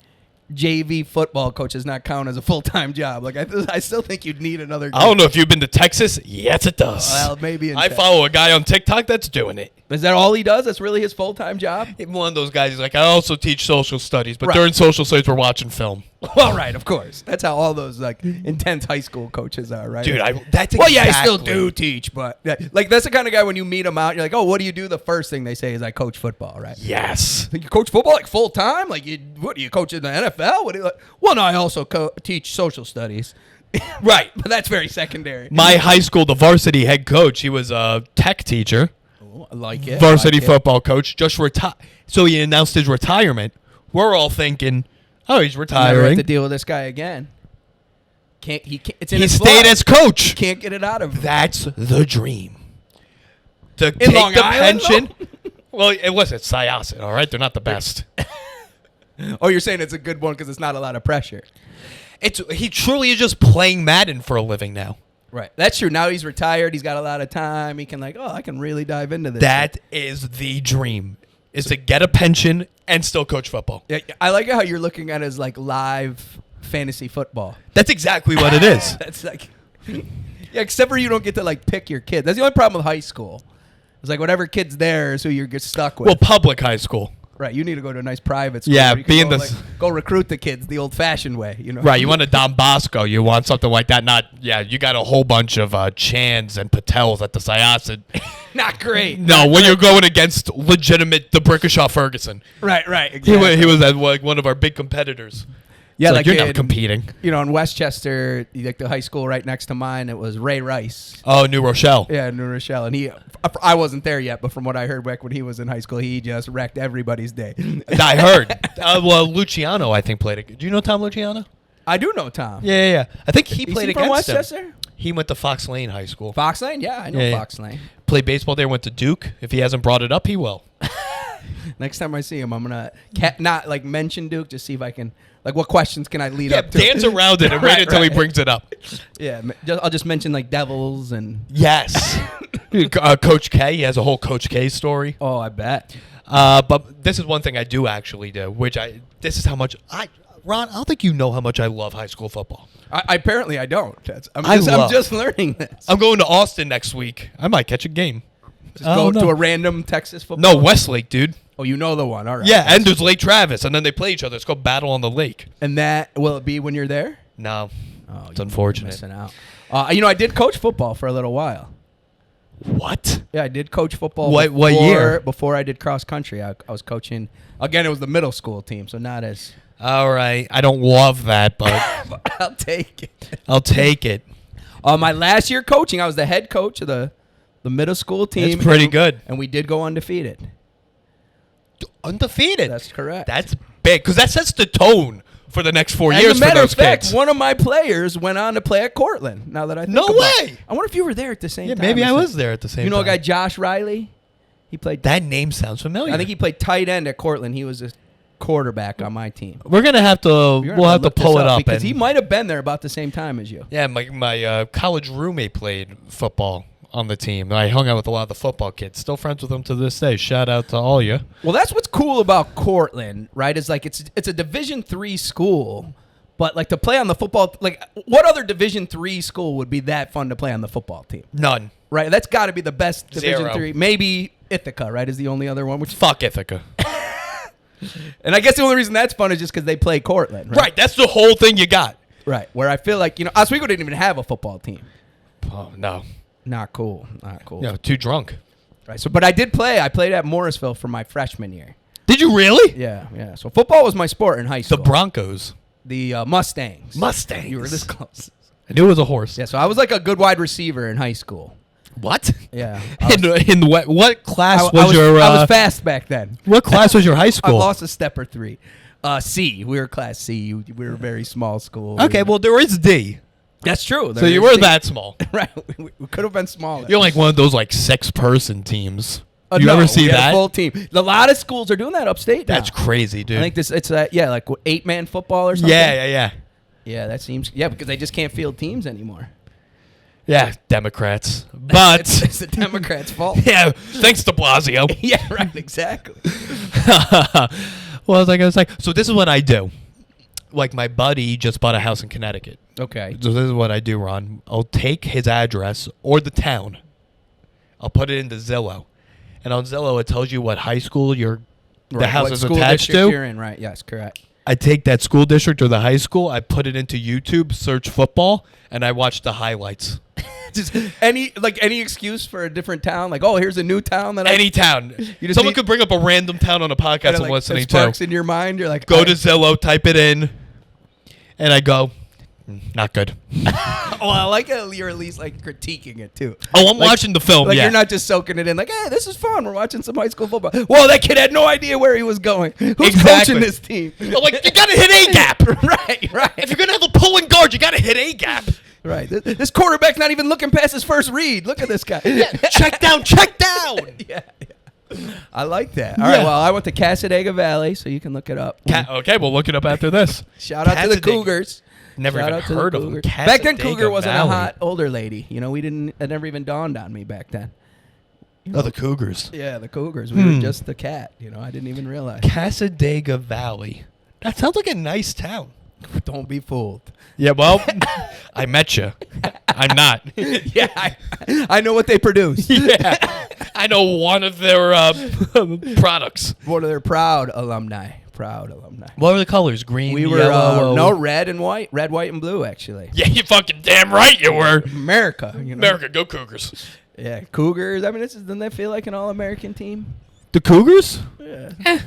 [SPEAKER 2] JV football coach does not count as a full-time job. Like I still think you'd need another.
[SPEAKER 1] I don't know if you've been to Texas. Yes, it does.
[SPEAKER 2] Well, maybe.
[SPEAKER 1] I follow a guy on TikTok that's doing it.
[SPEAKER 2] Is that all he does? That's really his full-time job?
[SPEAKER 1] One of those guys is like, I also teach social studies, but
[SPEAKER 2] Right.
[SPEAKER 1] during social studies, we're watching film.
[SPEAKER 2] Well, right, of course. That's how all those like intense high school coaches are, right?
[SPEAKER 1] Dude, that's
[SPEAKER 2] well, yeah, I still
[SPEAKER 1] exactly-
[SPEAKER 2] do teach, but like that's the kind of guy when you meet him out, you're like, oh, what do you do? The first thing they say is I coach football, right?
[SPEAKER 1] Yes.
[SPEAKER 2] Like, you coach football like full time? Like what do you coach in the NFL? What do you like? Well, no, I also teach social studies. Right, but that's very secondary.
[SPEAKER 1] My high school, the varsity head coach, he was a tech teacher,
[SPEAKER 2] Oh, I like it.
[SPEAKER 1] varsity
[SPEAKER 2] I like it.
[SPEAKER 1] football coach, just retired. So he announced his retirement. We're all thinking, oh, he's
[SPEAKER 2] Never have
[SPEAKER 1] retiring.
[SPEAKER 2] to deal with this guy again. Can't. It's in
[SPEAKER 1] He
[SPEAKER 2] his
[SPEAKER 1] stayed
[SPEAKER 2] blood.
[SPEAKER 1] as coach.
[SPEAKER 2] Can't get it out of him.
[SPEAKER 1] That's the dream. To
[SPEAKER 2] In
[SPEAKER 1] take
[SPEAKER 2] Long
[SPEAKER 1] the
[SPEAKER 2] Island,
[SPEAKER 1] pension. Well, it wasn't Syosset, all right? They're not the best.
[SPEAKER 2] Oh, you're saying it's a good one because it's not a lot of pressure.
[SPEAKER 1] He truly is just playing Madden for a living now.
[SPEAKER 2] Right. That's true. Now he's retired. He's got a lot of time. He can I can really dive into this.
[SPEAKER 1] That is the dream, is to get a pension and still coach football.
[SPEAKER 2] Yeah, I like how you're looking at it as like live fantasy football.
[SPEAKER 1] That's exactly what it is.
[SPEAKER 2] That's like, yeah, except for you don't get to like pick your kid. That's the only problem with high school. It's like whatever kid's there is who you get stuck with.
[SPEAKER 1] Well, public high school.
[SPEAKER 2] Right. You need to go to a nice private school.
[SPEAKER 1] Yeah,
[SPEAKER 2] where you can
[SPEAKER 1] being
[SPEAKER 2] go,
[SPEAKER 1] the-
[SPEAKER 2] go recruit the kids the old-fashioned way. You know.
[SPEAKER 1] Right, you want a Don Bosco, you want something like that. You got a whole bunch of Chans and Patels at the Syosset.
[SPEAKER 2] Not great.
[SPEAKER 1] No, when you're going against legitimate DeBrickashaw Ferguson.
[SPEAKER 2] Right. Exactly.
[SPEAKER 1] He was at like one of our big competitors.
[SPEAKER 2] Yeah,
[SPEAKER 1] It's
[SPEAKER 2] like
[SPEAKER 1] you're
[SPEAKER 2] in-
[SPEAKER 1] not competing.
[SPEAKER 2] You know, in Westchester, like the high school right next to mine, it was Ray Rice.
[SPEAKER 1] Oh, New Rochelle.
[SPEAKER 2] Yeah, New Rochelle, and I wasn't there yet, but from what I heard back when he was in high school, he just wrecked everybody's day.
[SPEAKER 1] I heard. Well, Luciano, I think, played it. Do you know Tom Luciano?
[SPEAKER 2] I do know Tom.
[SPEAKER 1] Yeah. I think he
[SPEAKER 2] Is
[SPEAKER 1] played
[SPEAKER 2] he from
[SPEAKER 1] against him.
[SPEAKER 2] Westchester?
[SPEAKER 1] He went to Fox Lane High School.
[SPEAKER 2] Fox Lane? Yeah, I know
[SPEAKER 1] Yeah.
[SPEAKER 2] Fox Lane.
[SPEAKER 1] Played baseball there, went to Duke. If he hasn't brought it up, he will.
[SPEAKER 2] Next time I see him, I'm gonna not like mention Duke, just see if I can. Like, what questions can I lead
[SPEAKER 1] Yeah,
[SPEAKER 2] up to?
[SPEAKER 1] dance around it and wait until he
[SPEAKER 2] right.
[SPEAKER 1] brings it up.
[SPEAKER 2] Yeah, I'll just mention like Devils and.
[SPEAKER 1] Yes. Coach K, he has a whole Coach K story.
[SPEAKER 2] Oh, I bet.
[SPEAKER 1] But this is one thing I do actually do, this is how much Ron, I don't think you know how much I love high school football.
[SPEAKER 2] Apparently I don't. I'm
[SPEAKER 1] I
[SPEAKER 2] just,
[SPEAKER 1] love-
[SPEAKER 2] I'm just learning this.
[SPEAKER 1] I'm going to Austin next week. I might catch a game.
[SPEAKER 2] Just go to a random Texas football.
[SPEAKER 1] No, Westlake, dude.
[SPEAKER 2] Oh, you know the one. All right.
[SPEAKER 1] Yeah, and there's Lake Travis, and then they play each other. It's called Battle on the Lake.
[SPEAKER 2] And that will it be when you're there?
[SPEAKER 1] No,
[SPEAKER 2] Oh,
[SPEAKER 1] it's unfortunate.
[SPEAKER 2] Missing out. I did coach football for a little while.
[SPEAKER 1] What?
[SPEAKER 2] Yeah, I did coach football.
[SPEAKER 1] What
[SPEAKER 2] before-
[SPEAKER 1] year?
[SPEAKER 2] Before I did cross country, I was coaching. Again, it was the middle school team, so not as.
[SPEAKER 1] All right. I don't love that, but
[SPEAKER 2] I'll take it.
[SPEAKER 1] I'll take it.
[SPEAKER 2] My last year coaching, I was the head coach of the middle school team.
[SPEAKER 1] That's pretty good.
[SPEAKER 2] And we did go undefeated.
[SPEAKER 1] Undefeated.
[SPEAKER 2] That's correct.
[SPEAKER 1] That's big, because that sets the tone for the next 4
[SPEAKER 2] As
[SPEAKER 1] years
[SPEAKER 2] a
[SPEAKER 1] for
[SPEAKER 2] matter
[SPEAKER 1] those
[SPEAKER 2] of fact,
[SPEAKER 1] kids.
[SPEAKER 2] one of my players went on to play at Cortland. Now that I think
[SPEAKER 1] No
[SPEAKER 2] about it.
[SPEAKER 1] way!
[SPEAKER 2] I wonder if you were there at the same
[SPEAKER 1] Yeah,
[SPEAKER 2] time.
[SPEAKER 1] maybe
[SPEAKER 2] as
[SPEAKER 1] I
[SPEAKER 2] him.
[SPEAKER 1] was there at the same time.
[SPEAKER 2] You know a guy, Josh Riley? He played.
[SPEAKER 1] That name sounds familiar.
[SPEAKER 2] I think he played tight end at Cortland. He was a quarterback on my team.
[SPEAKER 1] We're gonna have to.
[SPEAKER 2] You're
[SPEAKER 1] We'll
[SPEAKER 2] gonna
[SPEAKER 1] have to
[SPEAKER 2] look
[SPEAKER 1] pull
[SPEAKER 2] this
[SPEAKER 1] it up.
[SPEAKER 2] because
[SPEAKER 1] And,
[SPEAKER 2] he might have been there about the same time as you.
[SPEAKER 1] yeah, my college roommate played football on the team. I hung out with a lot of the football kids. Still friends with them to this day. Shout out to all you.
[SPEAKER 2] Well, that's what's cool about Cortland, right? Is like it's a Division III school, but like to play on the football. Like, what other Division III school would be that fun to play on the football team?
[SPEAKER 1] None.
[SPEAKER 2] Right. That's got to be the best Division
[SPEAKER 1] Zero.
[SPEAKER 2] III. Maybe Ithaca, right? Is the only other one. Which,
[SPEAKER 1] Fuck Ithaca.
[SPEAKER 2] and I guess the only reason that's fun is just because they play Cortland, right?
[SPEAKER 1] Right. That's the whole thing you got.
[SPEAKER 2] Right. Where I feel like Oswego didn't even have a football team.
[SPEAKER 1] Oh no.
[SPEAKER 2] Not cool. Not cool.
[SPEAKER 1] Yeah, too drunk.
[SPEAKER 2] Right. So, but I did play. I played at Morrisville for my freshman year.
[SPEAKER 1] Did you really?
[SPEAKER 2] Yeah. So football was my sport in high
[SPEAKER 1] The
[SPEAKER 2] school.
[SPEAKER 1] Broncos.
[SPEAKER 2] The Mustangs.
[SPEAKER 1] Mustangs.
[SPEAKER 2] You were this close.
[SPEAKER 1] I knew it was a horse.
[SPEAKER 2] Yeah. So I was like a good wide receiver in high school. What? Yeah.
[SPEAKER 1] In what class
[SPEAKER 2] I was
[SPEAKER 1] your?
[SPEAKER 2] fast back then.
[SPEAKER 1] What class was your high
[SPEAKER 2] I
[SPEAKER 1] school?
[SPEAKER 2] lost a step or three. C. We were class C. We were a very small school.
[SPEAKER 1] Okay, well there is D.
[SPEAKER 2] That's true.
[SPEAKER 1] So you were that small.
[SPEAKER 2] Right. We could have been smaller.
[SPEAKER 1] You're like one of those like 6-person teams. You
[SPEAKER 2] no,
[SPEAKER 1] ever see
[SPEAKER 2] we had
[SPEAKER 1] that?
[SPEAKER 2] a full team. A lot of schools are doing that upstate now.
[SPEAKER 1] That's crazy, dude.
[SPEAKER 2] I think it's like 8-man football or something.
[SPEAKER 1] Yeah.
[SPEAKER 2] Yeah, that seems because they just can't field teams anymore.
[SPEAKER 1] Yeah, Democrats. But
[SPEAKER 2] it's the Democrats' fault.
[SPEAKER 1] Yeah, thanks to Blasio.
[SPEAKER 2] Yeah, right, exactly.
[SPEAKER 1] What was I going to say? So this is what I do. Like my buddy just bought a house in Connecticut.
[SPEAKER 2] Okay.
[SPEAKER 1] So this is what I do, Ron. I'll take his address or the town. I'll put it into Zillow. And on Zillow, it tells you what high school the house is attached to.
[SPEAKER 2] You're in, right? Yes, correct.
[SPEAKER 1] I take that school district or the high school, I put it into YouTube, search football, and I watch the highlights.
[SPEAKER 2] Just any excuse for a different town, like, oh, here's a new town that
[SPEAKER 1] any town. Someone could bring up a random town on a podcast I'm listening to.
[SPEAKER 2] Sparks in your mind, you're like,
[SPEAKER 1] go to Zillow, type it in, and I go, not good.
[SPEAKER 2] Oh, I like it. You're at least like critiquing it too.
[SPEAKER 1] Oh, I'm watching the film.
[SPEAKER 2] Like
[SPEAKER 1] yeah.
[SPEAKER 2] You're not just soaking it in. Like, hey, this is fun. We're watching some high school football. Whoa, that kid had no idea where he was going. Who's coaching this team?
[SPEAKER 1] Well, like, you gotta hit A gap.
[SPEAKER 2] Right.
[SPEAKER 1] If you're gonna have a pulling guard, you gotta hit A gap.
[SPEAKER 2] Right. This quarterback's not even looking past his first read. Look at this guy.
[SPEAKER 1] Yeah. Check down.
[SPEAKER 2] Yeah. I like that. All right. Well, I went to Casadega Valley, so you can look it up.
[SPEAKER 1] Okay, we'll look it up after this.
[SPEAKER 2] Shout out to the Cougars.
[SPEAKER 1] Never even heard of them.
[SPEAKER 2] Back then, Cougar wasn't a hot older lady. You know, it never even dawned on me back then.
[SPEAKER 1] Oh, the Cougars.
[SPEAKER 2] Yeah, the Cougars. We were just the cat. You know, I didn't even realize.
[SPEAKER 1] Casadega Valley. That sounds like a nice town.
[SPEAKER 2] Don't be fooled.
[SPEAKER 1] Yeah, well, I met you. I'm not.
[SPEAKER 2] Yeah, I know what they produce.
[SPEAKER 1] Yeah, I know one of their products.
[SPEAKER 2] One of their proud alumni.
[SPEAKER 1] What were the colors? Green,
[SPEAKER 2] we were
[SPEAKER 1] yellow?
[SPEAKER 2] red and white. Red, white, and blue, actually.
[SPEAKER 1] Yeah, you fucking damn right you were.
[SPEAKER 2] America. You know?
[SPEAKER 1] America, go Cougars.
[SPEAKER 2] Yeah, Cougars. I mean, doesn't that feel like an all-American team?
[SPEAKER 1] The Cougars?
[SPEAKER 2] Yeah.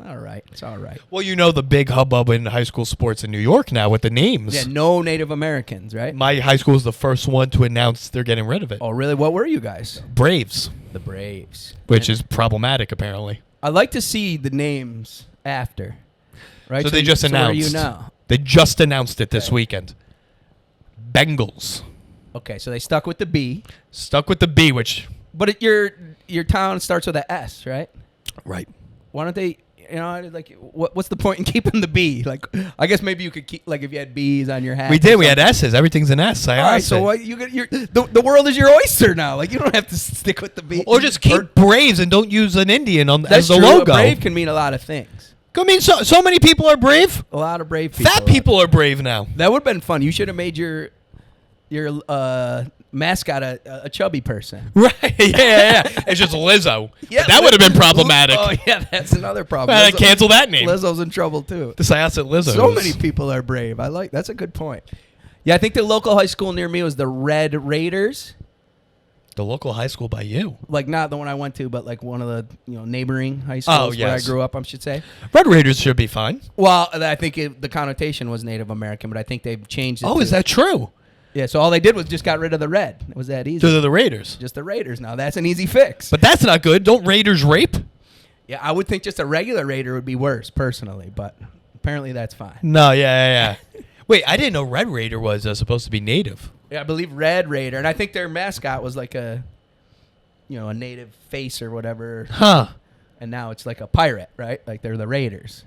[SPEAKER 2] All right. It's all right.
[SPEAKER 1] Well, you know the big hubbub in high school sports in New York now with the names.
[SPEAKER 2] Yeah, no Native Americans, right?
[SPEAKER 1] My high school is the first one to announce they're getting rid of it.
[SPEAKER 2] Oh, really? What were you guys?
[SPEAKER 1] Braves.
[SPEAKER 2] The Braves.
[SPEAKER 1] Which is problematic, apparently.
[SPEAKER 2] I like to see the names after. Right?
[SPEAKER 1] So they just announced.
[SPEAKER 2] Where are you now?
[SPEAKER 1] They just announced it this weekend. Bengals.
[SPEAKER 2] Okay, so they stuck with the B.
[SPEAKER 1] Stuck with the B, which...
[SPEAKER 2] But your town starts with a S, right?
[SPEAKER 1] Right.
[SPEAKER 2] Why don't they... You know, like, what's the point in keeping the B? Like, I guess maybe you could keep, like, if you had B's on your hat.
[SPEAKER 1] We did. We had S's. Everything's an S.
[SPEAKER 2] All right, so what? The world is your oyster now. Like, you don't have to stick with the B.
[SPEAKER 1] Or just keep Braves and don't use an Indian as the
[SPEAKER 2] true.
[SPEAKER 1] logo.
[SPEAKER 2] A brave can mean a lot of things.
[SPEAKER 1] I mean, so many people are brave.
[SPEAKER 2] A lot of brave people.
[SPEAKER 1] Fat people are brave now.
[SPEAKER 2] That would have been fun. You should have made your mascot a chubby person.
[SPEAKER 1] Right. Yeah. It's just Lizzo.
[SPEAKER 2] Yeah,
[SPEAKER 1] that would have been problematic.
[SPEAKER 2] Oh, yeah, that's another problem.
[SPEAKER 1] Cancel that name.
[SPEAKER 2] Lizzo's in trouble, too.
[SPEAKER 1] The Syosset Lizzo.
[SPEAKER 2] So many people are brave. That's a good point. Yeah, I think the local high school near me was the Red Raiders.
[SPEAKER 1] The local high school by you?
[SPEAKER 2] Like, not the one I went to, but like one of the neighboring high schools where I grew up, I should say.
[SPEAKER 1] Red Raiders should be fine.
[SPEAKER 2] Well, I think the connotation was Native American, but I think they've changed it.
[SPEAKER 1] Oh, is that true?
[SPEAKER 2] Yeah, so all they did was just got rid of the red. It was that easy.
[SPEAKER 1] So they're the Raiders.
[SPEAKER 2] Just the Raiders now. That's an easy fix.
[SPEAKER 1] But that's not good. Don't Raiders rape?
[SPEAKER 2] Yeah, I would think just a regular Raider would be worse, personally, but apparently that's fine.
[SPEAKER 1] No, yeah. Wait, I didn't know Red Raider was supposed to be native.
[SPEAKER 2] Yeah, I believe Red Raider, and I think their mascot was like a native face or whatever.
[SPEAKER 1] Huh.
[SPEAKER 2] And now it's like a pirate, right? Like they're the Raiders.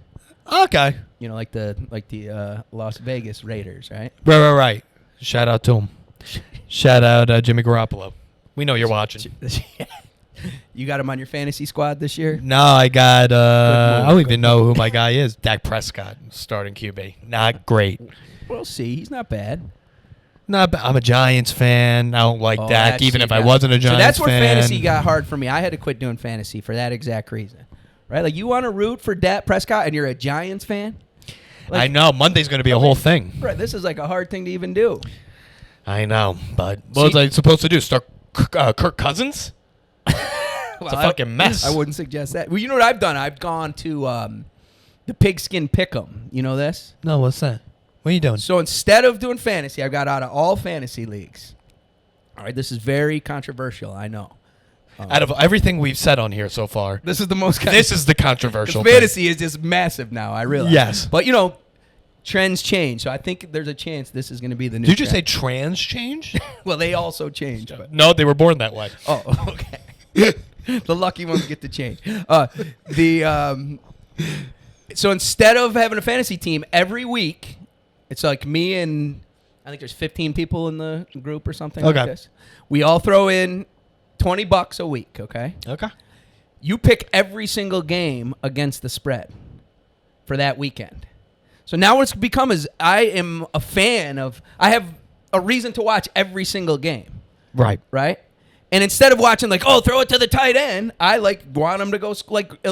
[SPEAKER 1] Okay.
[SPEAKER 2] Like the Las Vegas Raiders, right?
[SPEAKER 1] Right. Shout out to him. Shout out Jimmy Garoppolo. We know you're watching.
[SPEAKER 2] You got him on your fantasy squad this year?
[SPEAKER 1] No, I got, I don't even know who my guy is. Dak Prescott, starting QB. Not great.
[SPEAKER 2] We'll see. He's not bad.
[SPEAKER 1] I'm a Giants fan. I don't like Dak, even if I wasn't a Giants fan.
[SPEAKER 2] So that's where fantasy got hard for me. I had to quit doing fantasy for that exact reason. Right? Like, you want to root for Dak Prescott and you're a Giants fan? Like,
[SPEAKER 1] I know. Monday's going to be a whole thing.
[SPEAKER 2] Right. This is like a hard thing to even do.
[SPEAKER 1] I know. But what was I supposed to do? Start Kirk Cousins? It's a fucking mess.
[SPEAKER 2] I wouldn't suggest that. Well, you know what I've done? I've gone to the Pigskin Pick'em. You know this?
[SPEAKER 1] No, what's that? What are you doing?
[SPEAKER 2] So instead of doing fantasy, I've got out of all fantasy leagues. All right, this is very controversial, I know.
[SPEAKER 1] Out of everything we've said on here so far,
[SPEAKER 2] This is the most
[SPEAKER 1] this is the controversial
[SPEAKER 2] the
[SPEAKER 1] thing.
[SPEAKER 2] fantasy is just massive now, I realize.
[SPEAKER 1] Yes.
[SPEAKER 2] But, trends change, so I think there's a chance this is going to be the new
[SPEAKER 1] Did you just say
[SPEAKER 2] trend.
[SPEAKER 1] trans change?
[SPEAKER 2] Well, they also change. But.
[SPEAKER 1] No, they were born that way.
[SPEAKER 2] Oh, okay. The lucky ones get to change. So instead of having a fantasy team every week, it's like me and I think there's 15 people in the group or something like this. We all throw in $20 a week, okay?
[SPEAKER 1] Okay.
[SPEAKER 2] You pick every single game against the spread for that weekend. So now what's become is I am a fan of – I have a reason to watch every single game.
[SPEAKER 1] Right.
[SPEAKER 2] Right? And instead of watching like, oh, throw it to the tight end, I like want them to go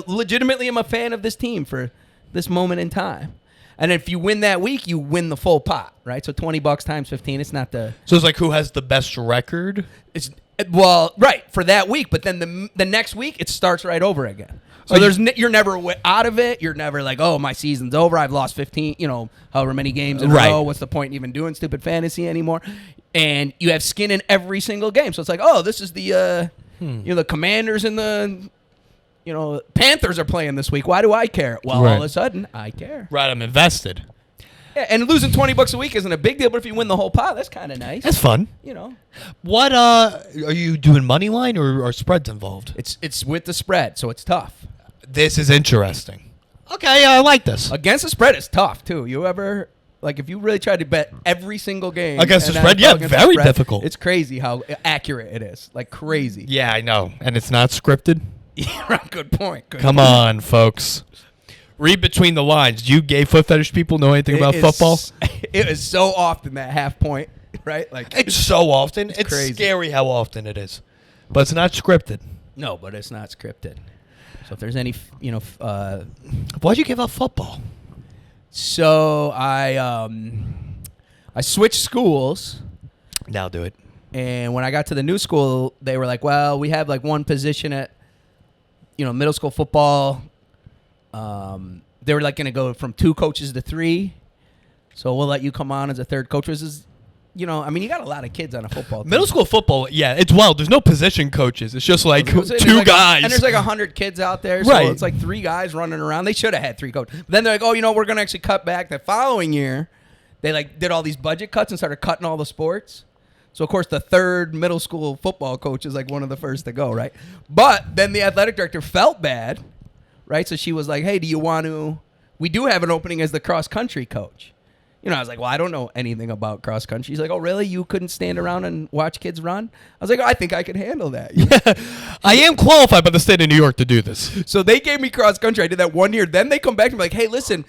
[SPEAKER 2] legitimately am a fan of this team for this moment in time. And if you win that week, you win the full pot, right? So $20 times 15, it's not the...
[SPEAKER 1] So it's like who has the best record?
[SPEAKER 2] It's well, right, for that week. But then the next week, it starts right over again. So you're never out of it. You're never like, oh, my season's over. I've lost 15, however many games in a row. What's the point in even doing stupid fantasy anymore? And you have skin in every single game. So it's like, oh, this is the, the Commanders and the, Panthers are playing this week. Why do I care? Well, all of a sudden, I care.
[SPEAKER 1] Right, I'm invested.
[SPEAKER 2] Yeah, and losing $20 a week isn't a big deal, but if you win the whole pot, that's kind of nice.
[SPEAKER 1] That's fun. What are you doing, money line or are spreads involved?
[SPEAKER 2] It's with the spread, so it's tough.
[SPEAKER 1] This is interesting. Okay, I like this.
[SPEAKER 2] Against the spread is tough too. You ever if you really tried to bet every single game
[SPEAKER 1] against the spread? Yeah, very difficult.
[SPEAKER 2] It's crazy how accurate it is. Like crazy.
[SPEAKER 1] Yeah, I know. And it's not scripted?
[SPEAKER 2] Yeah, right. Good point.
[SPEAKER 1] Come on, folks. Read between the lines. Do you gay foot fetish people know anything about football?
[SPEAKER 2] It is so often that half point, right? Like
[SPEAKER 1] it's so often. It's
[SPEAKER 2] crazy.
[SPEAKER 1] Scary how often it is. But it's not scripted.
[SPEAKER 2] No, but it's not scripted. So if there's any,
[SPEAKER 1] why'd you give up football?
[SPEAKER 2] So I switched schools.
[SPEAKER 1] Now do it.
[SPEAKER 2] And when I got to the new school, they were like, well, we have like one position at, middle school football. They were like going to go from 2 coaches to 3. So we'll let you come on as a third coach. Which is, you got a lot of kids on a football team.
[SPEAKER 1] Middle school football, yeah, it's wild. There's no position coaches. It's just like 2 guys.
[SPEAKER 2] And there's like 100 kids out there. So it's like 3 guys running around. They should have had 3 coaches. But then they're like, oh, we're going to actually cut back. The following year, they like did all these budget cuts and started cutting all the sports. So, of course, the third middle school football coach is like one of the first to go, right? But then the athletic director felt bad, right? So she was like, hey, do you want to – we do have an opening as the cross-country coach. I was like, well, I don't know anything about cross-country. She's like, oh, really? You couldn't stand around and watch kids run? I was like, oh, I think I could handle that.
[SPEAKER 1] I am qualified by the state of New York to do this.
[SPEAKER 2] So they gave me cross-country. I did that 1 year. Then they come back to me like, hey, listen,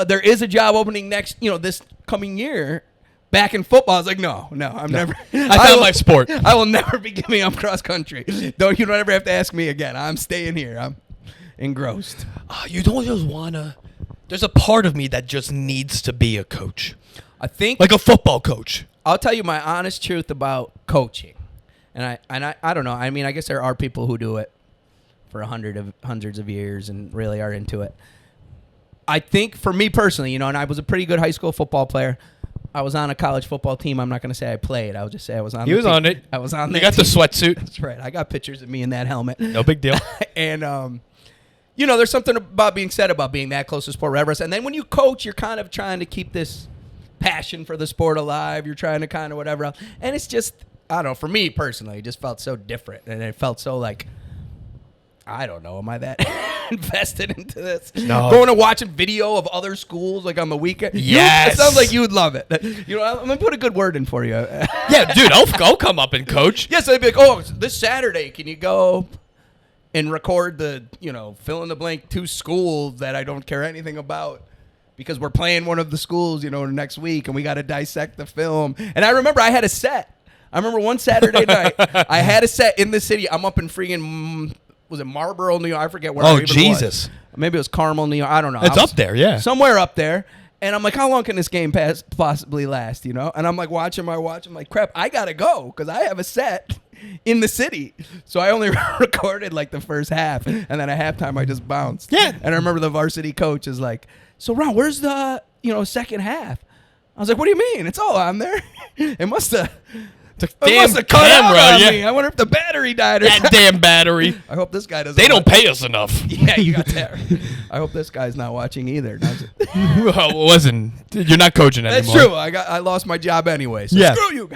[SPEAKER 2] there is a job opening next, this coming year. Back in football, I was like, no, I'm never.
[SPEAKER 1] I found my sport.
[SPEAKER 2] I will never be giving up cross country. You don't ever have to ask me again. I'm staying here. I'm engrossed.
[SPEAKER 1] You don't just wanna. There's a part of me that just needs to be a coach.
[SPEAKER 2] I think
[SPEAKER 1] like a football coach.
[SPEAKER 2] I'll tell you my honest truth about coaching, and I don't know. I mean, I guess there are people who do it for hundreds of years and really are into it. I think for me personally, and I was a pretty good high school football player. I was on a college football team. I'm not going to say I played. I'll just say I was on.
[SPEAKER 1] He was on it.
[SPEAKER 2] I was on.
[SPEAKER 1] You got the sweatsuit.
[SPEAKER 2] That's right. I got pictures of me in that helmet.
[SPEAKER 1] No big deal.
[SPEAKER 2] And there's something about being said about being that close to sport reverence. And then when you coach, you're kind of trying to keep this passion for the sport alive. You're trying to kind of whatever else. And it's just, I don't know. For me personally, it just felt so different, and it felt so like. I don't know. Am I that invested into this?
[SPEAKER 1] No.
[SPEAKER 2] Going and watching video of other schools like on the weekend.
[SPEAKER 1] Yes.
[SPEAKER 2] It sounds like you would love it. I'm gonna put a good word in for you.
[SPEAKER 1] Yeah, dude. I'll come up and coach.
[SPEAKER 2] Yeah, so they'd be like, oh, this Saturday, can you go and record the fill in the blank 2 schools that I don't care anything about because we're playing one of the schools next week and we got to dissect the film. And I remember I had a set. I remember one Saturday night I had a set in the city. I'm up in freaking. Was it Marlboro, New York? I forget where.
[SPEAKER 1] Oh, Jesus.
[SPEAKER 2] Maybe it was Carmel, New York. I don't know.
[SPEAKER 1] It's up there, yeah.
[SPEAKER 2] Somewhere up there. And I'm like, how long can this game possibly last, And I'm like watching my watch. I'm like, crap, I got to go because I have a set in the city. So I only recorded like the first half. And then at halftime, I just bounced.
[SPEAKER 1] Yeah.
[SPEAKER 2] And I remember the varsity coach is like, so Ron, where's the, second half? I was like, what do you mean? It's all on there. It must have.
[SPEAKER 1] The
[SPEAKER 2] It
[SPEAKER 1] damn
[SPEAKER 2] must have cut out
[SPEAKER 1] camera.
[SPEAKER 2] on
[SPEAKER 1] Yeah.
[SPEAKER 2] me. I wonder if the battery died or
[SPEAKER 1] That damn battery.
[SPEAKER 2] I hope this guy doesn't.
[SPEAKER 1] They don't pay us enough.
[SPEAKER 2] Yeah, you got that. I hope this guy's not watching either.
[SPEAKER 1] Well, listen, you're not coaching anymore.
[SPEAKER 2] That's true. I lost my job anyway. So
[SPEAKER 1] Yeah.
[SPEAKER 2] screw you.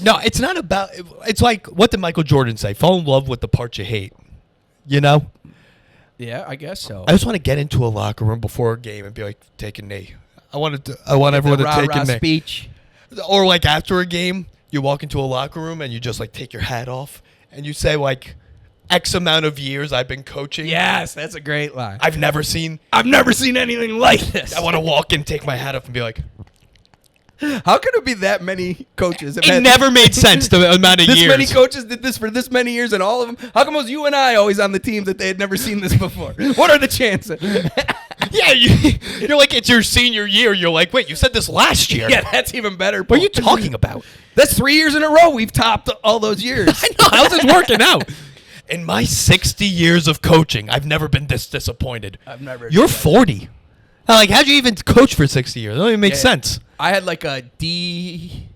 [SPEAKER 1] No, it's not about. It's like, what did Michael Jordan say? Fall in love with the part you hate. You know?
[SPEAKER 2] Yeah, I guess so.
[SPEAKER 1] I just want to get into a locker room before a game and be like, take a knee. I want everyone to take a knee.
[SPEAKER 2] Speech.
[SPEAKER 1] Or like after a game, you walk into a locker room and you just like take your hat off and you say like, X amount of years I've been coaching.
[SPEAKER 2] Yes, that's a great line.
[SPEAKER 1] I've never seen
[SPEAKER 2] anything like this.
[SPEAKER 1] I want to walk in, take my hat off, and be like,
[SPEAKER 2] How could it be that many coaches?
[SPEAKER 1] it never made sense the amount of
[SPEAKER 2] this
[SPEAKER 1] years.
[SPEAKER 2] many coaches did this for this many years, and all of them. How come it was you and I always on the teams that they had never seen this before? What are the chances?
[SPEAKER 1] Yeah, you're like, it's your senior year. You're like, wait, you said this last year.
[SPEAKER 2] Yeah, that's even better.
[SPEAKER 1] What are you talking about?
[SPEAKER 2] That's 3 years in a row we've topped all those years.
[SPEAKER 1] I know. How's this working out? In my 60 years of coaching, I've never been this disappointed.
[SPEAKER 2] I've never.
[SPEAKER 1] You're 40. Like, how'd you even coach for 60 years? That doesn't even make sense.
[SPEAKER 2] I had like a D.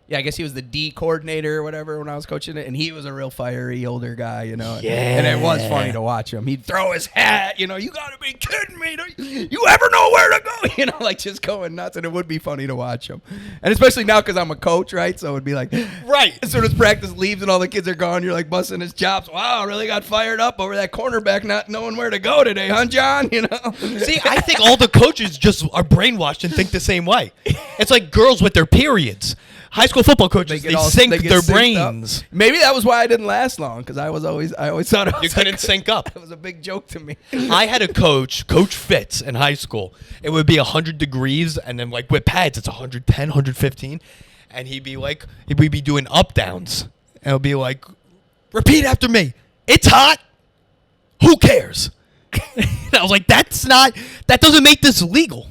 [SPEAKER 2] Yeah, I guess he was the D coordinator or whatever when I was coaching it, and he was a real fiery older guy, you know.
[SPEAKER 1] Yeah.
[SPEAKER 2] And it was funny to watch him. He'd throw his hat, you know. You gotta be kidding me! Don't you ever know where to go? You know, like just going nuts, and it would be funny to watch him. And especially now because I'm a coach, right? So it would be like,
[SPEAKER 1] Right.
[SPEAKER 2] as soon as practice leaves and all the kids are gone, you're like busting his chops. Wow, I really got fired up over that cornerback not knowing where to go today, huh, John? You know.
[SPEAKER 1] See, I think all the coaches just are brainwashed and think the same way. It's like girls with their periods. High school football coaches, they sync
[SPEAKER 2] get
[SPEAKER 1] their
[SPEAKER 2] synced
[SPEAKER 1] brains.
[SPEAKER 2] up. Maybe that was why I didn't last long, because I always thought it was
[SPEAKER 1] You couldn't sync up.
[SPEAKER 2] It was a big joke to me.
[SPEAKER 1] I had a coach, Coach Fitz, in high school. It would be 100 degrees, and then like with pads, it's 110, 115. And he'd be doing up downs. And it would be like, repeat after me. It's hot. Who cares? And I was like, that doesn't make this legal.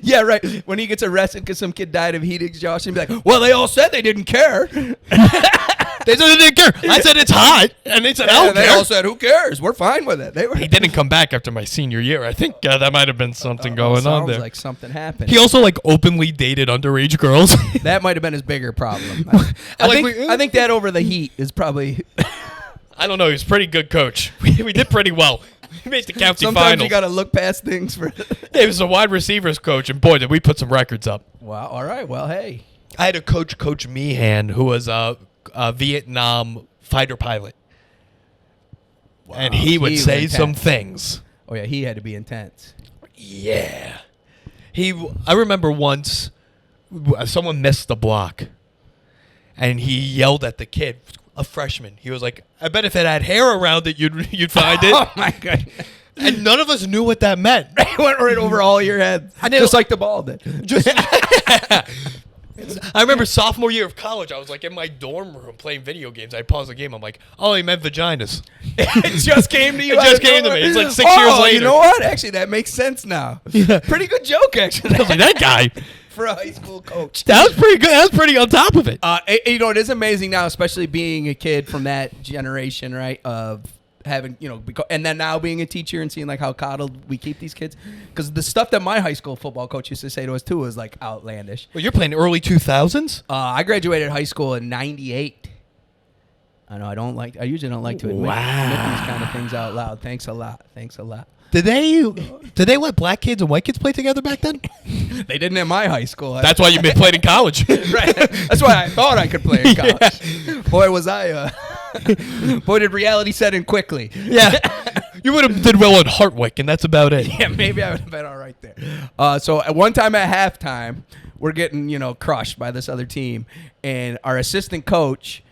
[SPEAKER 2] Yeah, right. When he gets arrested because some kid died of heat exhaustion, he'd be like, well, they all said they didn't care.
[SPEAKER 1] They said they didn't care. I said it's hot, and they said I don't
[SPEAKER 2] They
[SPEAKER 1] care.
[SPEAKER 2] all said, who cares? We're fine with it.
[SPEAKER 1] He didn't come back after my senior year. I think that might have been something going on there.
[SPEAKER 2] Sounds like something happened.
[SPEAKER 1] He also like openly dated underage girls.
[SPEAKER 2] That might have been his bigger problem.
[SPEAKER 1] Like,
[SPEAKER 2] I think that over the heat is probably.
[SPEAKER 1] I don't know. He was a pretty good coach. We did pretty well. He made the county
[SPEAKER 2] Sometimes
[SPEAKER 1] finals.
[SPEAKER 2] you got to look past things for.
[SPEAKER 1] Yeah, he was a wide receivers coach, and boy, did we put some records up.
[SPEAKER 2] Wow. All right. Well, hey.
[SPEAKER 1] I had a coach, Coach Meehan, who was a Vietnam fighter pilot. Wow. And he would say some things.
[SPEAKER 2] Oh, yeah. He had to be intense.
[SPEAKER 1] Yeah. I remember once someone missed the block, and he yelled at the kid, a freshman. He was like, I bet if it had hair around it, you'd find it.
[SPEAKER 2] Oh, my God.
[SPEAKER 1] And none of us knew what that meant.
[SPEAKER 2] It went right over all your heads. Just like the ball did.
[SPEAKER 1] I remember sophomore year of college, I was like in my dorm room playing video games. I paused the game. I'm like, oh, he meant vaginas.
[SPEAKER 2] It just came to you.
[SPEAKER 1] It just came to me. It's like 6 years later.
[SPEAKER 2] You know what? Actually, that makes sense now.
[SPEAKER 1] Yeah.
[SPEAKER 2] Pretty good joke, actually.
[SPEAKER 1] I was like, that guy.
[SPEAKER 2] For a high school coach.
[SPEAKER 1] That was pretty good. That was pretty on top of it.
[SPEAKER 2] You know, it is amazing now, especially being a kid from that generation, right, of having, you know, and then now being a teacher and seeing, like, how coddled we keep these kids. Because the stuff that my high school football coach used to say to us, too, was, like, outlandish.
[SPEAKER 1] Well, you're playing early 2000s?
[SPEAKER 2] I graduated high school in 98. I know, I usually don't like to admit these kind of things out loud. Thanks a lot.
[SPEAKER 1] Did they let black kids and white kids play together back then?
[SPEAKER 2] They didn't in my high school.
[SPEAKER 1] That's why you played in college.
[SPEAKER 2] Right. That's why I thought I could play in college. Yeah. Boy, was I. Boy, did reality set in quickly.
[SPEAKER 1] Yeah. You would have did well in Hartwick, and that's about it.
[SPEAKER 2] Yeah, maybe I would have been all right there. So at one time at halftime, we're getting, you know, crushed by this other team, and our assistant coach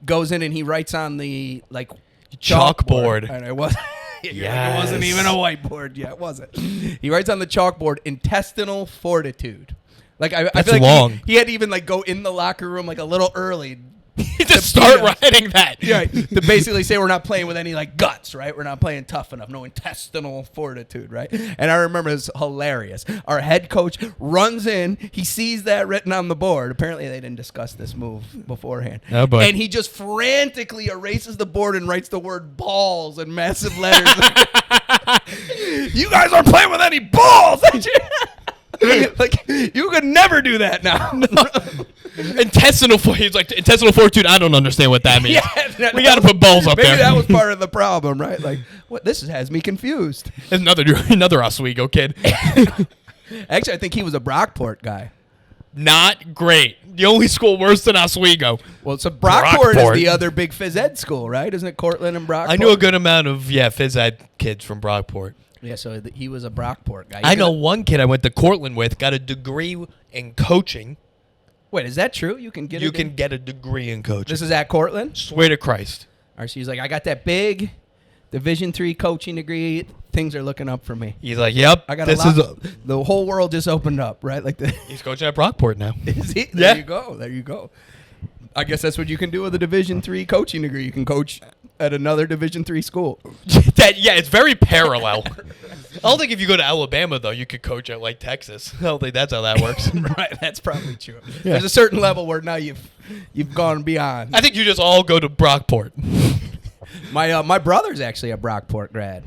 [SPEAKER 2] goes in and he writes on the, like,
[SPEAKER 1] chalkboard.
[SPEAKER 2] And it was.
[SPEAKER 1] Yes.
[SPEAKER 2] It wasn't even a whiteboard. Yeah, it wasn't. He writes on the chalkboard, intestinal fortitude. Like I feel like
[SPEAKER 1] long.
[SPEAKER 2] He had to even like go in the locker room like a little early
[SPEAKER 1] to start writing that.
[SPEAKER 2] Yeah, to basically say we're not playing with any like guts, right? We're not playing tough enough. No intestinal fortitude, right? And I remember it's hilarious. Our head coach runs in. He sees that written on the board. Apparently, they didn't discuss this move beforehand.
[SPEAKER 1] Oh, boy.
[SPEAKER 2] And he just frantically erases the board and writes the word balls in massive letters. You guys aren't playing with any balls. Like, you could never do that now.
[SPEAKER 1] Intestinal fortitude. He's like, intestinal fortitude. I don't understand what that means. We got to put balls up
[SPEAKER 2] maybe
[SPEAKER 1] there.
[SPEAKER 2] Maybe that was part of the problem, right? Like, what? This has me confused.
[SPEAKER 1] There's another Oswego kid.
[SPEAKER 2] Actually, I think he was a Brockport guy.
[SPEAKER 1] Not great. The only school worse than Oswego.
[SPEAKER 2] Well, so Brockport is the other big phys ed school, right? Isn't it Cortland and Brockport?
[SPEAKER 1] I knew a good amount of phys ed kids from Brockport.
[SPEAKER 2] Yeah, so he was a Brockport guy.
[SPEAKER 1] I know one kid I went to Cortland with got a degree in coaching.
[SPEAKER 2] Wait, is that true? You can get
[SPEAKER 1] a degree in coaching.
[SPEAKER 2] This is at Cortland?
[SPEAKER 1] Swear to Christ.
[SPEAKER 2] All right, so he's like, I got that big Division III coaching degree. Things are looking up for me.
[SPEAKER 1] He's like, yep.
[SPEAKER 2] I got the whole world just opened up, right? Like
[SPEAKER 1] he's coaching at Brockport now.
[SPEAKER 2] Is he? There you go. There you go. I guess that's what you can do with a Division III coaching degree. You can coach at another Division III school.
[SPEAKER 1] It's very parallel. I don't think if you go to Alabama, though, you could coach at, like, Texas. I don't think that's how that works.
[SPEAKER 2] Right, that's probably true. Yeah. There's a certain level where now you've gone beyond.
[SPEAKER 1] I think you just all go to Brockport.
[SPEAKER 2] My brother's actually a Brockport grad.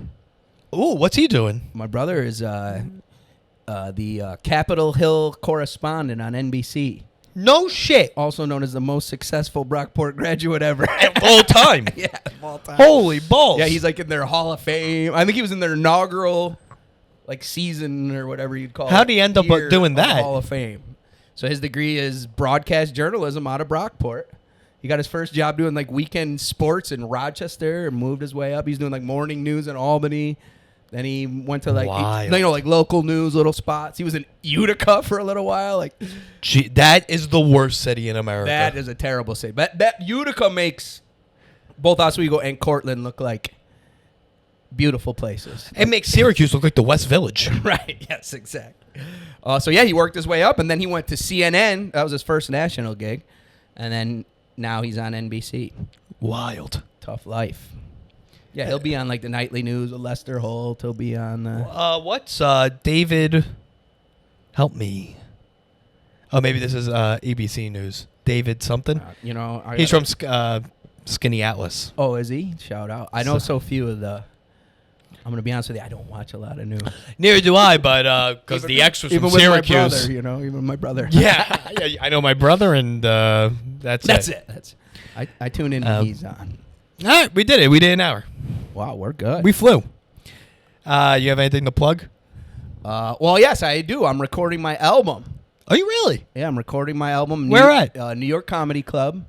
[SPEAKER 1] Ooh, what's he doing?
[SPEAKER 2] My brother is the Capitol Hill correspondent on NBC.
[SPEAKER 1] No shit.
[SPEAKER 2] Also known as the most successful Brockport graduate ever.
[SPEAKER 1] Of all time.
[SPEAKER 2] Yeah, of all time.
[SPEAKER 1] Holy balls.
[SPEAKER 2] Yeah, he's like in their Hall of Fame. I think he was in their inaugural season or whatever you'd call it.
[SPEAKER 1] How'd he end up doing that?
[SPEAKER 2] Hall of Fame. So his degree is broadcast journalism out of Brockport. He got his first job doing weekend sports in Rochester and moved his way up. He's doing morning news in Albany. Then he went to local news, little spots. He was in Utica for a little while.
[SPEAKER 1] Gee, that is the worst city in America.
[SPEAKER 2] That is a terrible city. That Utica makes both Oswego and Cortland look like beautiful places.
[SPEAKER 1] It makes Syracuse look like the West Village.
[SPEAKER 2] Right. Yes, exactly. He worked his way up, and then he went to CNN. That was his first national gig. And then now he's on NBC.
[SPEAKER 1] Wild.
[SPEAKER 2] Tough life. Yeah, he'll be on the nightly news with Lester Holt. He'll be on.
[SPEAKER 1] What's David? Help me. Oh, maybe this is ABC News. David something.
[SPEAKER 2] He's
[SPEAKER 1] from Skinny Atlas.
[SPEAKER 2] Oh, is he? Shout out. I know so few of the. I'm gonna be honest with you. I don't watch a lot of news.
[SPEAKER 1] Neither do I, but because the ex was from Syracuse.
[SPEAKER 2] My brother, even my brother.
[SPEAKER 1] Yeah, I know my brother, and that's
[SPEAKER 2] it. I tune in when he's on.
[SPEAKER 1] All right, we did it. We did an hour.
[SPEAKER 2] Wow, we're good.
[SPEAKER 1] We flew. You have anything to plug?
[SPEAKER 2] Well, yes, I do. I'm recording my album.
[SPEAKER 1] Are you really?
[SPEAKER 2] Yeah, I'm recording my album.
[SPEAKER 1] Where at?
[SPEAKER 2] New York Comedy Club.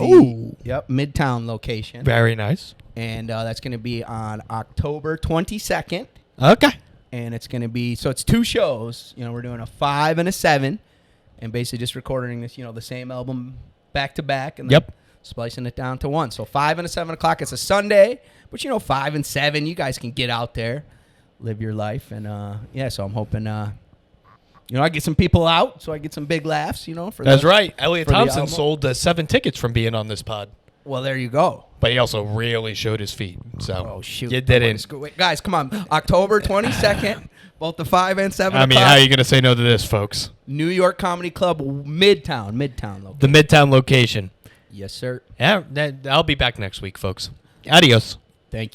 [SPEAKER 1] Ooh.
[SPEAKER 2] Yep, Midtown location.
[SPEAKER 1] Very nice.
[SPEAKER 2] And that's going to be on October 22nd.
[SPEAKER 1] Okay.
[SPEAKER 2] And it's going to be, so it's 2 shows. We're doing a 5 and a 7. And basically just recording this, the same album back to back. And splicing it down to 1. So 5 and a 7 o'clock. It's a Sunday. But, 5 and 7, you guys can get out there, live your life. And, so I'm hoping, I get some people out, so I get some big laughs,
[SPEAKER 1] That's right. Elliot Thompson sold 7 tickets from being on this pod.
[SPEAKER 2] Well, there you go.
[SPEAKER 1] But he also really showed his feet. So,
[SPEAKER 2] oh, shoot.
[SPEAKER 1] You didn't.
[SPEAKER 2] Wait, guys, come on. October 22nd, both the 5 and 7 o'clock.
[SPEAKER 1] How are you going to say no to this, folks?
[SPEAKER 2] New York Comedy Club, Midtown location.
[SPEAKER 1] The Midtown location.
[SPEAKER 2] Yes, sir.
[SPEAKER 1] Yeah, I'll be back next week, folks. Adios.